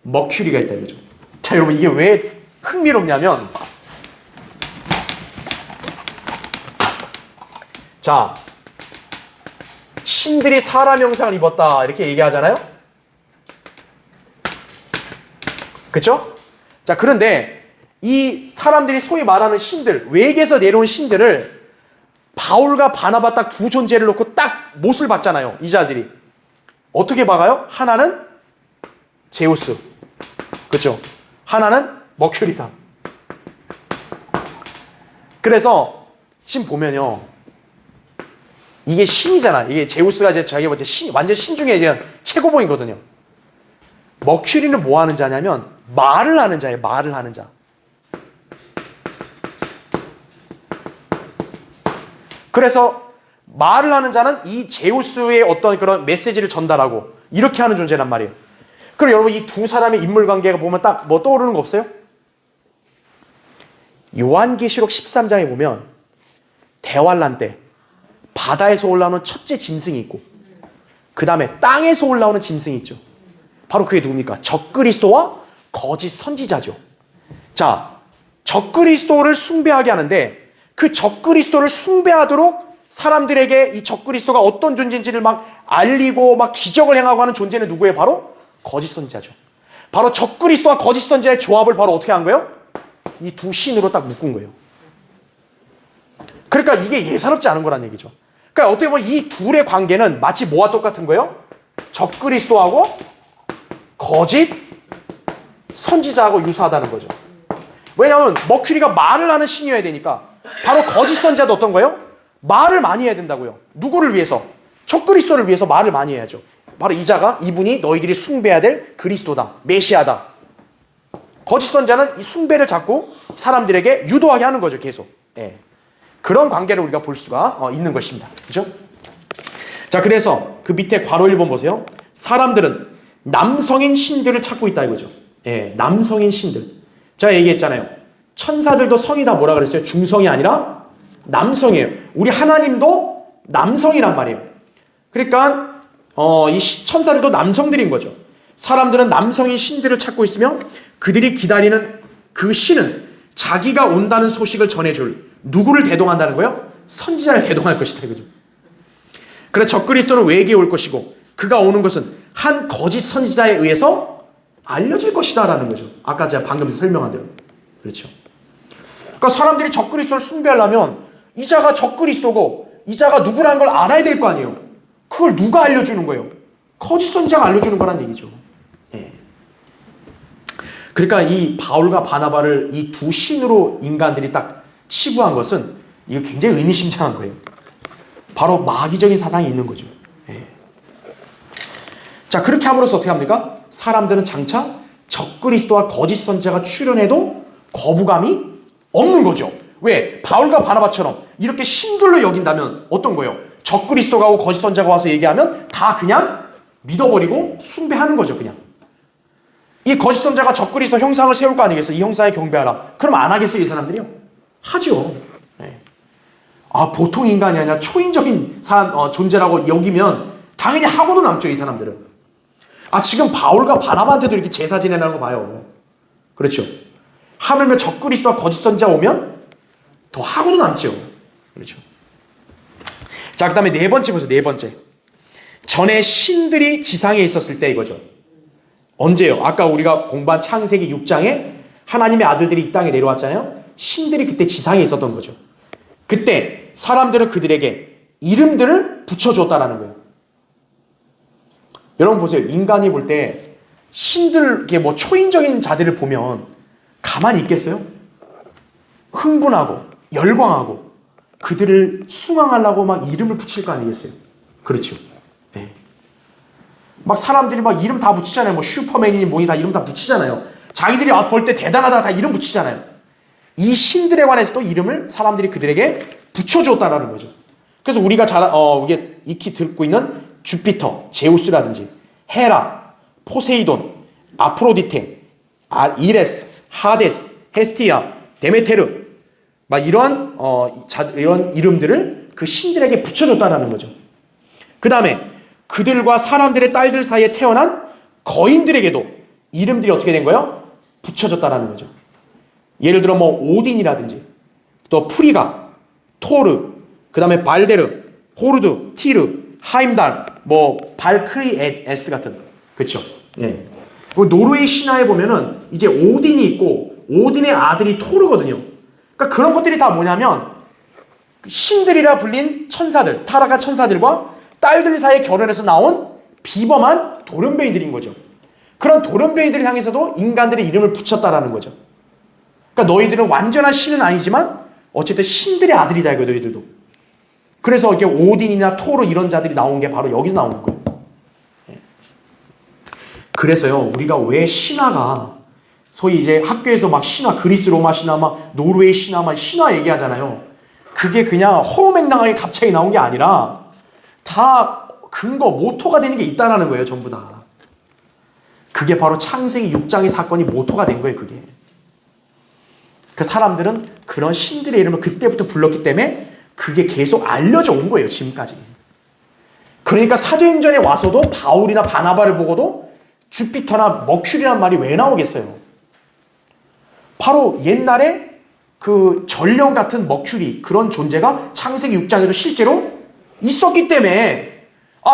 머큐리가 있다 이거죠. 자, 여러분 이게 왜 흥미롭냐면, 자, 신들이 사람 형상을 입었다 이렇게 얘기하잖아요. 그쵸? 자, 그런데 이 사람들이 소위 말하는 신들, 외계에서 내려온 신들을 바울과 바나바 딱 두 존재를 놓고 딱 못을 박잖아요. 이 자들이 어떻게 박아요? 하나는 제우스, 그렇죠? 하나는 머큐리다. 그래서 지금 보면요, 이게 신이잖아. 이게 제우스가 이제 자기가 뭐 완전 신 중에 이제 최고봉이거든요. 머큐리는 뭐 하는 자냐면 말을 하는 자예요. 말을 하는 자. 그래서 말을 하는 자는 이 제우스의 어떤 그런 메시지를 전달하고 이렇게 하는 존재란 말이에요. 그럼 여러분 이 두 사람의 인물 관계가 보면 딱 뭐 떠오르는 거 없어요? 요한계시록 13장에 보면 대환란 때 바다에서 올라오는 첫째 짐승이 있고 그 다음에 땅에서 올라오는 짐승이 있죠. 바로 그게 누굽니까? 적그리스도와 거짓 선지자죠. 자, 적그리스도를 숭배하게 하는데 그 적그리스도를 숭배하도록 사람들에게 이 적그리스도가 어떤 존재인지를 막 알리고 막 기적을 행하고 하는 존재는 누구예요? 바로 거짓 선지자죠. 바로 적그리스도와 거짓 선지자의 조합을 바로 어떻게 한 거예요? 이 두 신으로 딱 묶은 거예요. 그러니까 이게 예사롭지 않은 거란 얘기죠. 그러니까 어떻게 보면 이 둘의 관계는 마치 뭐와 똑같은 거예요? 적그리스도하고 거짓 선지자하고 유사하다는 거죠. 왜냐하면 머큐리가 말을 하는 신이어야 되니까 바로 거짓 선지자도 어떤 거예요? 말을 많이 해야 된다고요. 누구를 위해서? 적그리스도를 위해서 말을 많이 해야죠. 바로 이분이 너희들이 숭배해야 될 그리스도다, 메시아다. 거짓 선지자는 이 숭배를 자꾸 사람들에게 유도하게 하는 거죠. 계속. 예. 그런 관계를 우리가 볼 수가 있는 것입니다. 그렇죠? 자, 그래서 그 밑에 괄호 1번 보세요. 사람들은 남성인 신들을 찾고 있다 이거죠. 예, 남성인 신들. 제가 얘기했잖아요. 천사들도 성이 다 뭐라 그랬어요? 중성이 아니라 남성이에요. 우리 하나님도 남성이란 말이에요. 그러니까 이 천사들도 남성들인 거죠. 사람들은 남성인 신들을 찾고 있으며 그들이 기다리는 그 신은 자기가 온다는 소식을 전해줄 누구를 대동한다는 거예요? 선지자를 대동할 것이다 이거죠. 그래 적그리스도는 외계에 올 것이고 그가 오는 것은 한 거짓 선지자에 의해서 알려질 것이다 라는 거죠. 아까 제가 방금 설명한 대로. 그렇죠. 그러니까 사람들이 적그리스도를 숭배하려면 이 자가 적그리스도고 이 자가 누구라는 걸 알아야 될 거 아니에요. 그걸 누가 알려주는 거예요? 거짓 선지자가 알려주는 거란 얘기죠. 예. 그러니까 이 바울과 바나바를 이 두 신으로 인간들이 딱 치부한 것은 이거 굉장히 의미심장한 거예요. 바로 마귀적인 사상이 있는 거죠. 예. 자, 그렇게 함으로써 어떻게 합니까? 사람들은 장차 적그리스도와 거짓 선지자가 출현해도 거부감이 없는 거죠. 왜? 바울과 바나바처럼 이렇게 신들로 여긴다면 어떤 거예요? 적그리스도가 오고 거짓 선지자가 와서 얘기하면 다 그냥 믿어버리고 숭배하는 거죠. 그냥. 이 거짓 선지자가 적그리스도 형상을 세울 거 아니겠어요? 이 형상에 경배하라. 그럼 안 하겠어요? 이 사람들이요? 하죠. 네. 아, 보통 인간이 아니라 초인적인 사람, 존재라고 여기면 당연히 하고도 남죠. 이 사람들은. 아, 지금 바울과 바나바한테도 이렇게 제사 지내라는 거 봐요. 그렇죠. 하물며 적그리스도와 거짓 선지자 오면 더 하고도 남죠. 그렇죠. 자, 그 다음에 네 번째 보세요. 네 번째. 전에 신들이 지상에 있었을 때 이거죠. 언제요? 아까 우리가 공부한 창세기 6장에 하나님의 아들들이 이 땅에 내려왔잖아요. 신들이 그때 지상에 있었던 거죠. 그때 사람들은 그들에게 이름들을 붙여줬다라는 거예요. 여러분 보세요. 인간이 볼 때 신들, 이게 뭐 초인적인 자들을 보면 가만히 있겠어요? 흥분하고 열광하고 그들을 숭앙하려고 막 이름을 붙일 거 아니겠어요? 그렇죠. 네. 막 사람들이 막 이름 다 붙이잖아요. 뭐 슈퍼맨이니 뭐니 다 이름 다 붙이잖아요. 자기들이 볼 때 대단하다 다 이름 붙이잖아요. 이 신들에 관해서도 이름을 사람들이 그들에게 붙여줬다라는 거죠. 그래서 우리가 이게 익히 듣고 있는 주피터, 제우스라든지 헤라, 포세이돈, 아프로디테, 이레스, 하데스, 헤스티아, 데메테르 막 이런 이름들을 그 신들에게 붙여줬다라는 거죠. 그 다음에 그들과 사람들의 딸들 사이에 태어난 거인들에게도 이름들이 어떻게 된 거예요? 붙여줬다라는 거죠. 예를 들어 뭐 오딘이라든지 또 프리가, 토르, 그 다음에 발데르, 호르드, 티르, 하임달, 뭐 발크리에스 같은, 그렇죠? 예. 노르웨이 신화에 보면은 이제 오딘이 있고 오딘의 아들이 토르거든요. 그러니까 그런 것들이 다 뭐냐면 신들이라 불린 천사들, 타락한 천사들과 딸들 사이에 결혼해서 나온 비범한 돌연변이들인 거죠. 그런 돌연변이들을 향해서도 인간들의 이름을 붙였다라는 거죠. 그러니까 너희들은 완전한 신은 아니지만 어쨌든 신들의 아들이다 이거 너희들도. 그래서 이렇게 오딘이나 토르 이런 자들이 나온 게 바로 여기서 나오는 거예요. 그래서요, 우리가 왜 신화가 소위 이제 학교에서 막 신화, 그리스 로마 신화, 막 노르웨이 신화, 막 신화 얘기하잖아요. 그게 그냥 허우맹랑하게 갑자기 나온 게 아니라 다 근거, 모토가 되는 게 있다라는 거예요, 전부 다. 그게 바로 창세기 6장의 사건이 모토가 된 거예요, 그게. 그 사람들은 그런 신들의 이름을 그때부터 불렀기 때문에 그게 계속 알려져 온 거예요, 지금까지. 그러니까 사도행전에 와서도 바울이나 바나바를 보고도 주피터나 머큐리란 말이 왜 나오겠어요? 바로 옛날에 그 전령 같은 머큐리, 그런 존재가 창세기 6장에도 실제로 있었기 때문에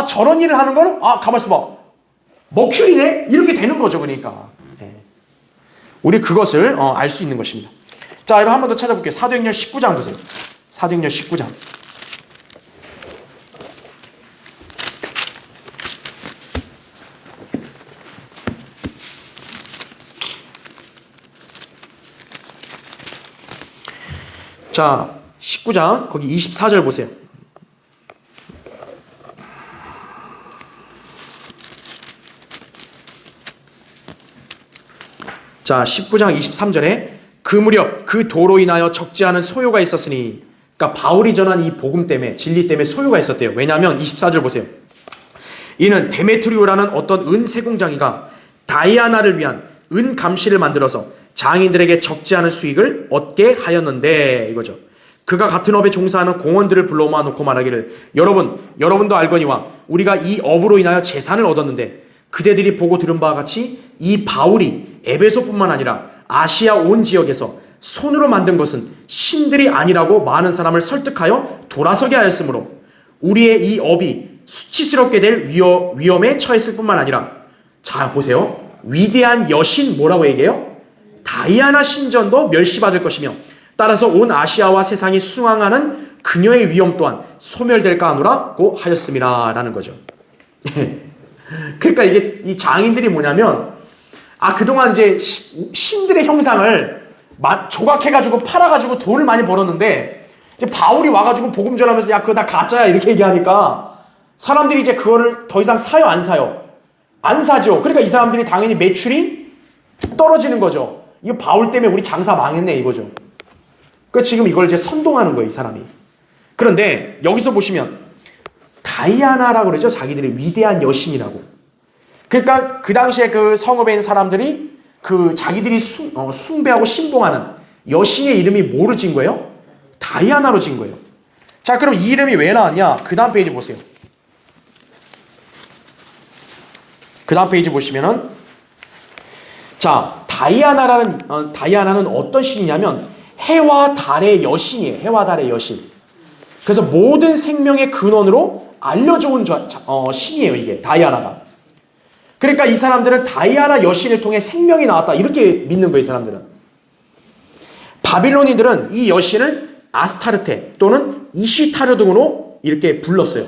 저런 일을 하는 거는 가만 있어봐, 머큐리네? 이렇게 되는 거죠. 그러니까 우리 그것을 알 수 있는 것입니다. 자, 여러분 한 번 더 찾아볼게요. 사도행전 19장 보세요. 사도행전 19장. 자, 19장 거기 24절 보세요. 자, 19장 23절에 그 무렵 그 도로 인하여 적지 않은 소요가 있었으니, 그러니까 바울이 전한 이 복음 때문에, 진리 때문에 소요가 있었대요. 왜냐하면 24절 보세요. 이는 데메트리오라는 어떤 은 세공장이가 다이아나를 위한 은 감시를 만들어서 장인들에게 적지 않은 수익을 얻게 하였는데, 이거죠. 그가 같은 업에 종사하는 공원들을 불러 모아놓고 말하기를, 여러분도 알거니와 우리가 이 업으로 인하여 재산을 얻었는데, 그대들이 보고 들은 바와 같이 이 바울이 에베소뿐만 아니라 아시아 온 지역에서 손으로 만든 것은 신들이 아니라고 많은 사람을 설득하여 돌아서게 하였으므로 우리의 이 업이 수치스럽게 될 위험에 처했을 뿐만 아니라, 자 보세요, 위대한 여신 뭐라고 얘기해요? 다이아나 신전도 멸시받을 것이며 따라서 온 아시아와 세상이 숭앙하는 그녀의 위험 또한 소멸될까 하노라고 하였습니다 라는 거죠. 그러니까 이게 이 장인들이 뭐냐면, 그동안 이제 신들의 형상을 조각해가지고 팔아가지고 돈을 많이 벌었는데, 이제 바울이 와가지고 복음 전하면서 야 그거 다 가짜야 이렇게 얘기하니까 사람들이 이제 그거를 더 이상 사요 안 사요? 안 사죠. 그러니까 이 사람들이 당연히 매출이 떨어지는 거죠. 이거 바울 때문에 우리 장사 망했네 이거죠. 그 지금 이걸 이제 선동하는 거예요, 이 사람이. 그런데 여기서 보시면 다이아나라고 그러죠. 자기들의 위대한 여신이라고. 그러니까 그 당시에 그 성읍에 있는 사람들이 그 자기들이 숭배하고 신봉하는 여신의 이름이 뭐로 진 거예요? 다이아나로 진 거예요. 자, 그럼 이 이름이 왜 나왔냐? 그 다음 페이지 보세요. 그 다음 페이지 보시면은, 자, 다이아나는 어떤 신이냐면 해와 달의 여신이에요. 해와 달의 여신. 그래서 모든 생명의 근원으로 알려져온 신이에요, 이게 다이아나가. 그러니까 이 사람들은 다이아나 여신을 통해 생명이 나왔다 이렇게 믿는 거예요, 이 사람들은. 바빌론인들은 이 여신을 아스타르테 또는 이시타르 등으로 이렇게 불렀어요.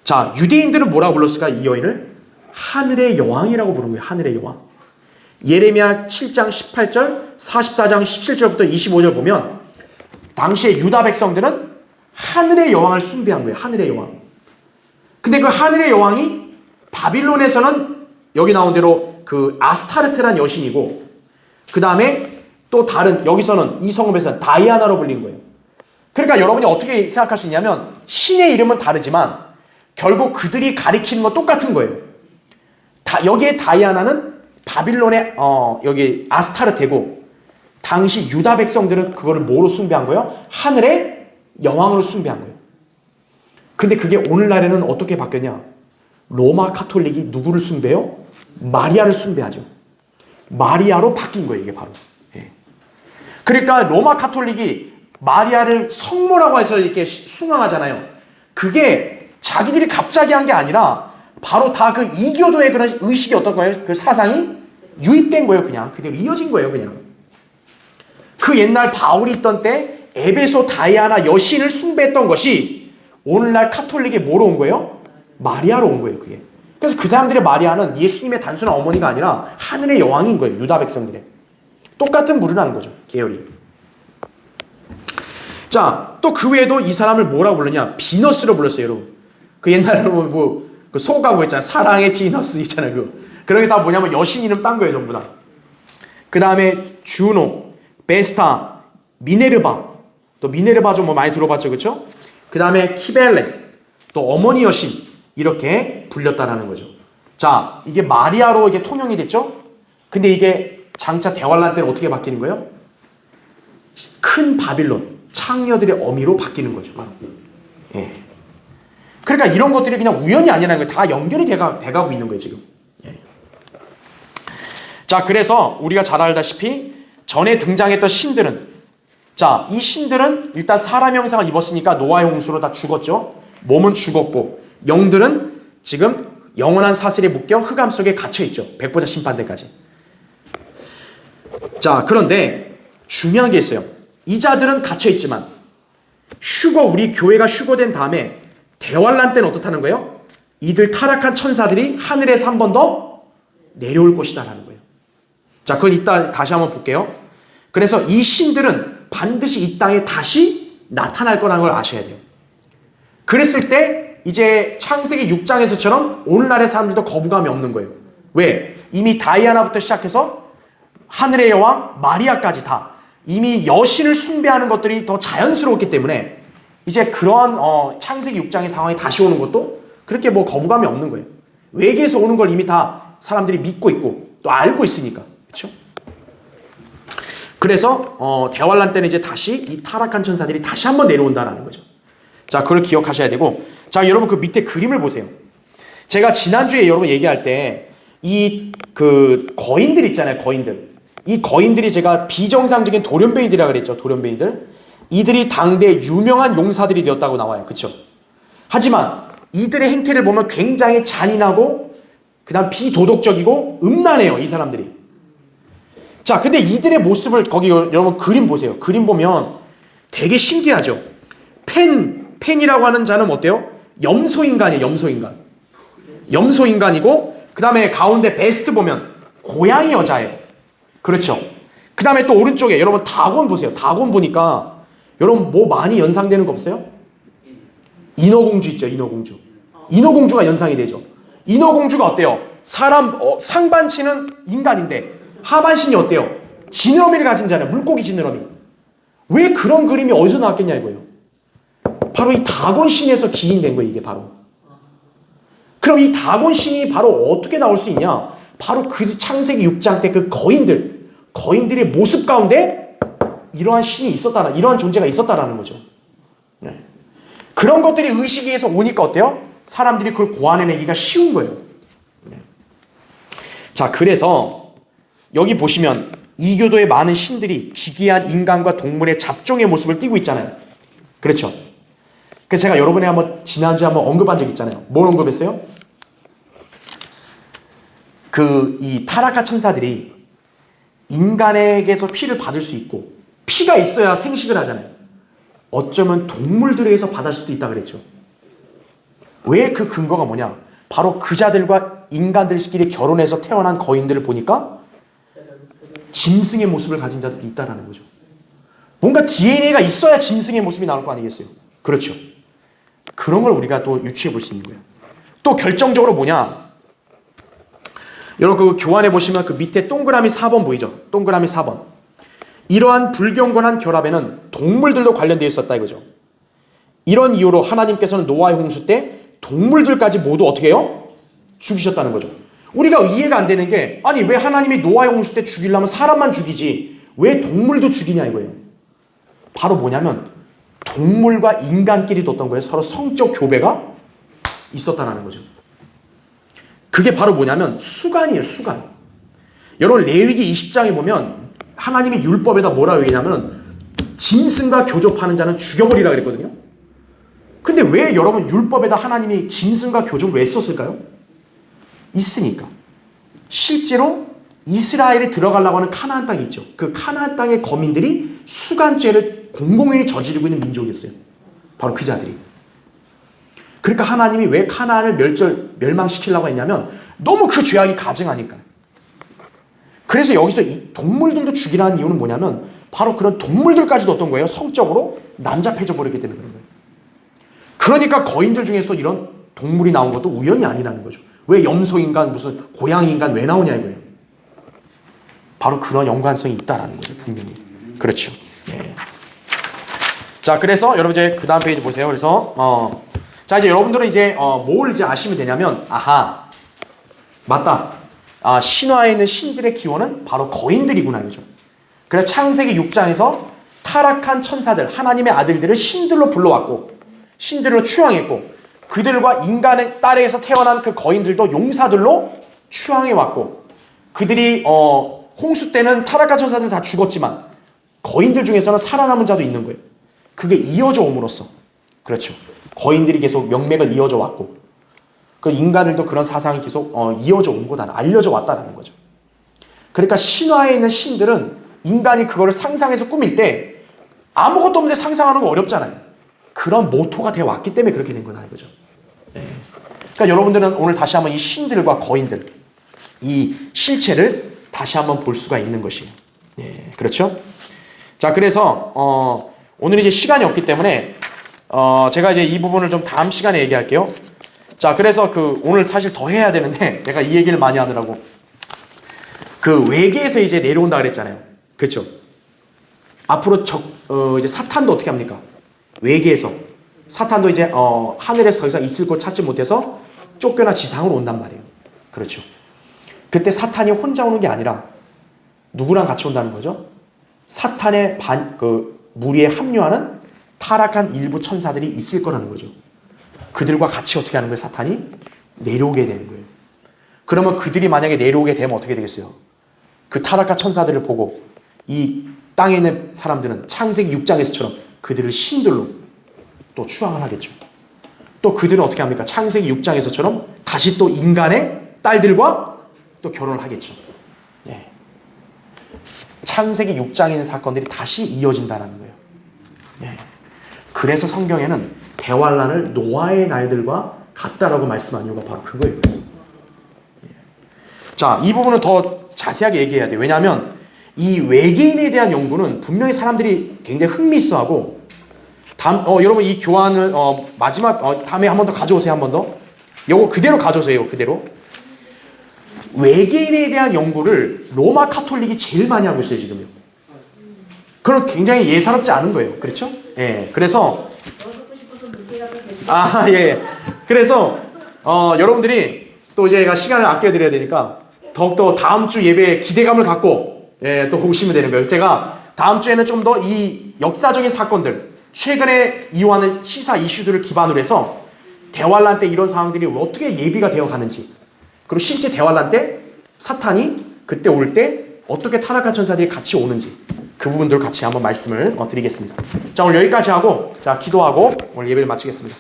자, 유대인들은 뭐라고 불렀을까? 이 여인을 하늘의 여왕이라고 부른 거예요. 하늘의 여왕. 예레미야 7장 18절, 44장 17절부터 25절 보면 당시에 유다 백성들은 하늘의 여왕을 숭배한 거예요. 하늘의 여왕. 근데 그 하늘의 여왕이 바빌론에서는 여기 나온 대로 그 아스타르테란 여신이고, 그 다음에 또 다른, 여기서는 이 성읍에서는 다이아나로 불린 거예요. 그러니까 여러분이 어떻게 생각할 수 있냐면 신의 이름은 다르지만 결국 그들이 가리키는 건 똑같은 거예요. 여기에 다이아나는 바빌론의 여기 아스타르테고, 당시 유다 백성들은 그거를 뭐로 숭배한 거예요? 하늘의 여왕으로 숭배한 거예요. 근데 그게 오늘날에는 어떻게 바뀌었냐? 로마 카톨릭이 누구를 숭배해요? 마리아를 숭배하죠. 마리아로 바뀐 거예요, 이게 바로. 예. 그러니까 로마 카톨릭이 마리아를 성모라고 해서 이렇게 숭앙하잖아요. 그게 자기들이 갑자기 한 게 아니라 바로 다 그 이교도의 그런 의식이 어떤 거예요? 그 사상이 유입된 거예요, 그냥. 그대로 이어진 거예요, 그냥. 그 옛날 바울이 있던 때 에베소 다이아나 여신을 숭배했던 것이 오늘날 카톨릭이 뭐로 온 거예요? 마리아로 온 거예요, 그게. 그래서 그 사람들의 마리아는 예수님의 단순한 어머니가 아니라 하늘의 여왕인 거예요, 유다 백성들의. 똑같은 물이라는 거죠, 계열이. 자, 또 그 외에도 이 사람을 뭐라고 불렀냐? 비너스로 불렀어요, 여러분. 그 옛날에는 그 소가고 있잖아요. 사랑의 비너스 있잖아요, 그런 게 다 뭐냐면 여신 이름 딴 거예요, 전부 다. 그 다음에 주노, 베스타, 미네르바. 또 미네르바 좀 뭐 많이 들어봤죠, 그렇죠? 그 다음에 키벨레, 또 어머니 여신, 이렇게 불렸다라는 거죠. 자, 이게 마리아로 이게 통용이 됐죠? 근데 이게 장차 대환란 때는 어떻게 바뀌는 거예요? 큰 바빌론, 창녀들의 어미로 바뀌는 거죠, 바로. 예. 그러니까 이런 것들이 그냥 우연이 아니라는 거예요. 다 연결이 돼가고 있는 거예요, 지금. 예. 자, 그래서 우리가 잘 알다시피 전에 등장했던 신들은, 자, 이 신들은 일단 사람 형상을 입었으니까 노아의 홍수로 다 죽었죠. 몸은 죽었고, 영들은 지금 영원한 사슬에 묶여 흑암 속에 갇혀있죠. 백보자 심판 때까지. 자, 그런데 중요한 게 있어요. 이 자들은 갇혀있지만 우리 교회가 휴거된 다음에 대환란 때는 어떻다는 거예요? 이들 타락한 천사들이 하늘에서 한 번 더 내려올 것이다라는 거예요. 자, 그건 이따 다시 한번 볼게요. 그래서 이 신들은 반드시 이 땅에 다시 나타날 거라는 걸 아셔야 돼요. 그랬을 때 이제 창세기 6장에서처럼 오늘날의 사람들도 거부감이 없는 거예요. 왜? 이미 다이아나부터 시작해서 하늘의 여왕 마리아까지 다 이미 여신을 숭배하는 것들이 더 자연스러웠기 때문에 이제 그러한 창세기 6장의 상황이 다시 오는 것도 그렇게 뭐 거부감이 없는 거예요. 외계에서 오는 걸 이미 다 사람들이 믿고 있고 또 알고 있으니까. 그렇죠? 그래서 대환란 때는 이제 다시 이 타락한 천사들이 다시 한번 내려온다라는 거죠. 자, 그걸 기억하셔야 되고, 자, 여러분 그 밑에 그림을 보세요. 제가 지난주에 여러분 얘기할 때 이 그 거인들 있잖아요, 거인들. 이 거인들이 제가 비정상적인 돌연변이들이라 그랬죠, 돌연변이들. 이들이 당대 유명한 용사들이 되었다고 나와요, 그렇죠? 하지만 이들의 행태를 보면 굉장히 잔인하고 그다음 비도덕적이고 음란해요, 이 사람들이. 자, 근데 이들의 모습을 거기 여러분 그림 보세요. 그림 보면 되게 신기하죠. 펜이라고 하는 자는 어때요? 염소인간이에요, 염소인간. 염소인간이고, 그 다음에 가운데 베스트 보면 고양이 여자예요. 그렇죠. 그 다음에 또 오른쪽에 여러분 다곤 보세요. 다곤 보니까 여러분 뭐 많이 연상되는 거 없어요? 인어공주 있죠, 인어공주. 인어공주가 연상이 되죠. 인어공주가 어때요? 사람 상반신은 인간인데 하반신이 어때요? 지느러미를 가진 자는 물고기 지느러미. 왜 그런 그림이 어디서 나왔겠냐 이거예요. 바로 이 다곤 신에서 기인된 거예요, 이게 바로. 그럼 이 다곤 신이 바로 어떻게 나올 수 있냐? 바로 그 창세기 6장 때 그 거인들의 모습 가운데 이러한 신이 있었다라, 이러한 존재가 있었다라는 거죠. 네. 그런 것들이 의식에서 오니까 어때요? 사람들이 그걸 고안해내기가 쉬운 거예요. 네. 자, 그래서 여기 보시면 이교도의 많은 신들이 기괴한 인간과 동물의 잡종의 모습을 띠고 있잖아요. 그렇죠? 그래서 제가 여러분에 지난주에 한번 언급한 적 있잖아요. 뭘 언급했어요? 이 타락한 천사들이 인간에게서 피를 받을 수 있고, 피가 있어야 생식을 하잖아요. 어쩌면 동물들에게서 받을 수도 있다 그랬죠. 왜? 그 근거가 뭐냐? 바로 그 자들과 인간들끼리 결혼해서 태어난 거인들을 보니까 짐승의 모습을 가진 자들이 있다라는 거죠. 뭔가 DNA가 있어야 짐승의 모습이 나올 거 아니겠어요? 그렇죠. 그런 걸 우리가 또 유추해 볼 수 있는 거예요. 또 결정적으로 뭐냐? 여러분 그 교환해 보시면 그 밑에 동그라미 4번 보이죠? 동그라미 4번. 이러한 불경건한 결합에는 동물들도 관련되어 있었다 이거죠. 이런 이유로 하나님께서는 노아의 홍수 때 동물들까지 모두 어떻게 해요? 죽이셨다는 거죠. 우리가 이해가 안 되는 게 아니 왜 하나님이 노아의 홍수 때 죽이려면 사람만 죽이지 왜 동물도 죽이냐 이거예요. 바로 뭐냐면 동물과 인간끼리도 어떤 거예요? 서로 성적 교배가 있었다는 거죠. 그게 바로 뭐냐면 수간이에요. 수간. 여러분 레위기 20장에 보면 하나님이 율법에다 뭐라고 얘기냐면 짐승과 교접하는 자는 죽여버리라 그랬거든요. 근데 왜 여러분 율법에다 하나님이 짐승과 교접을 왜 썼을까요? 있으니까. 실제로 이스라엘에 들어가려고 하는 카나안 땅이 있죠. 그 카나안 땅의 거민들이 수간죄를 공공연히 저지르고 있는 민족이었어요. 바로 그 자들이. 그러니까 하나님이 왜 카나안을 멸망시키려고 했냐면 너무 그 죄악이 가증하니까. 그래서 여기서 이 동물들도 죽이라는 이유는 뭐냐면 바로 그런 동물들까지도 어떤 거예요? 성적으로 난잡해져 버리기 때문에 그런 거예요. 그러니까 거인들 중에서도 이런 동물이 나온 것도 우연이 아니라는 거죠. 왜 염소인간 무슨 고양이인간 왜 나오냐 이거예요. 바로 그런 연관성이 있다라는 거죠. 분명히. 그렇죠. 예. 자 그래서 여러분 이제 그 다음 페이지 보세요. 그래서 자 이제 여러분들은 이제 뭘 이제 아시면 되냐면 아하 맞다. 신화에 있는 신들의 기원은 바로 거인들이구나 이거죠. 그래서 창세기 6장에서 타락한 천사들 하나님의 아들들을 신들로 불러왔고 신들로 추앙했고 그들과 인간의 딸에게서 태어난 그 거인들도 용사들로 추앙해왔고 그들이 홍수 때는 타락한 천사들은 다 죽었지만 거인들 중에서는 살아남은 자도 있는 거예요. 그게 이어져 옴으로써 그렇죠. 거인들이 계속 명맥을 이어져 왔고 그 인간들도 그런 사상이 계속 이어져 온 거다. 알려져 왔다는 거죠. 그러니까 신화에 있는 신들은 인간이 그거를 상상해서 꾸밀 때 아무것도 없는데 상상하는 거 어렵잖아요. 그런 모토가 되어 왔기 때문에 그렇게 된 거다 이거죠. 네. 그러니까 여러분들은 오늘 다시 한번 이 신들과 거인들 이 실체를 다시 한번 볼 수가 있는 것이에요. 네. 그렇죠? 자 그래서 오늘 이제 시간이 없기 때문에 제가 이제 이 부분을 좀 다음 시간에 얘기할게요. 자 그래서 오늘 사실 더 해야 되는데 내가 이 얘기를 많이 하느라고 그 외계에서 이제 내려온다 그랬잖아요. 그렇죠? 앞으로 이제 사탄도 어떻게 합니까? 외계에서 사탄도 이제 하늘에서 더 이상 있을 곳 찾지 못해서 쫓겨나 지상으로 온단 말이에요. 그렇죠? 그때 사탄이 혼자 오는 게 아니라 누구랑 같이 온다는 거죠? 사탄의 무리에 합류하는 타락한 일부 천사들이 있을 거라는 거죠. 그들과 같이 어떻게 하는 거예요? 사탄이 내려오게 되는 거예요. 그러면 그들이 만약에 내려오게 되면 어떻게 되겠어요? 그 타락한 천사들을 보고 이 땅에 있는 사람들은 창세기 6장에서처럼 그들을 신들로 또 추앙을 하겠죠. 또 그들은 어떻게 합니까? 창세기 6장에서처럼 다시 또 인간의 딸들과 또 결혼을 하겠죠. 예. 창세기 6장에 있는 사건들이 다시 이어진다는 거예요. 예. 그래서 성경에는 대환란을 노아의 날들과 같다라고 말씀한 이유가 바로 그거예요. 그래서 자, 이 부분은 더 자세하게 얘기해야 돼요. 왜냐하면 이 외계인에 대한 연구는 분명히 사람들이 굉장히 흥미있어하고 여러분 이 교환을 마지막 다음에 한 번 더 가져오세요. 한 번 더. 요거 그대로 가져오세요. 그대로. 외계인에 대한 연구를 로마 카톨릭이 제일 많이 하고 있어요. 지금요. 그건 굉장히 예사롭지 않은 거예요. 그렇죠? 예. 그래서 예. 그래서 여러분들이 또 이제 제가 시간을 아껴드려야 되니까 더욱더 다음 주 예배에 기대감을 갖고 또 보시면 되는 거예요. 그래서 제가 다음 주에는 좀 더 이 역사적인 사건들 최근에 이어하는 시사 이슈들을 기반으로 해서 대환란 때 이런 상황들이 어떻게 예비가 되어 가는지 그리고 실제 대환란 때 사탄이 그때 올 때 어떻게 타락한 천사들이 같이 오는지 그 부분들 같이 한번 말씀을 드리겠습니다. 자 오늘 여기까지 하고 자 기도하고 오늘 예배를 마치겠습니다.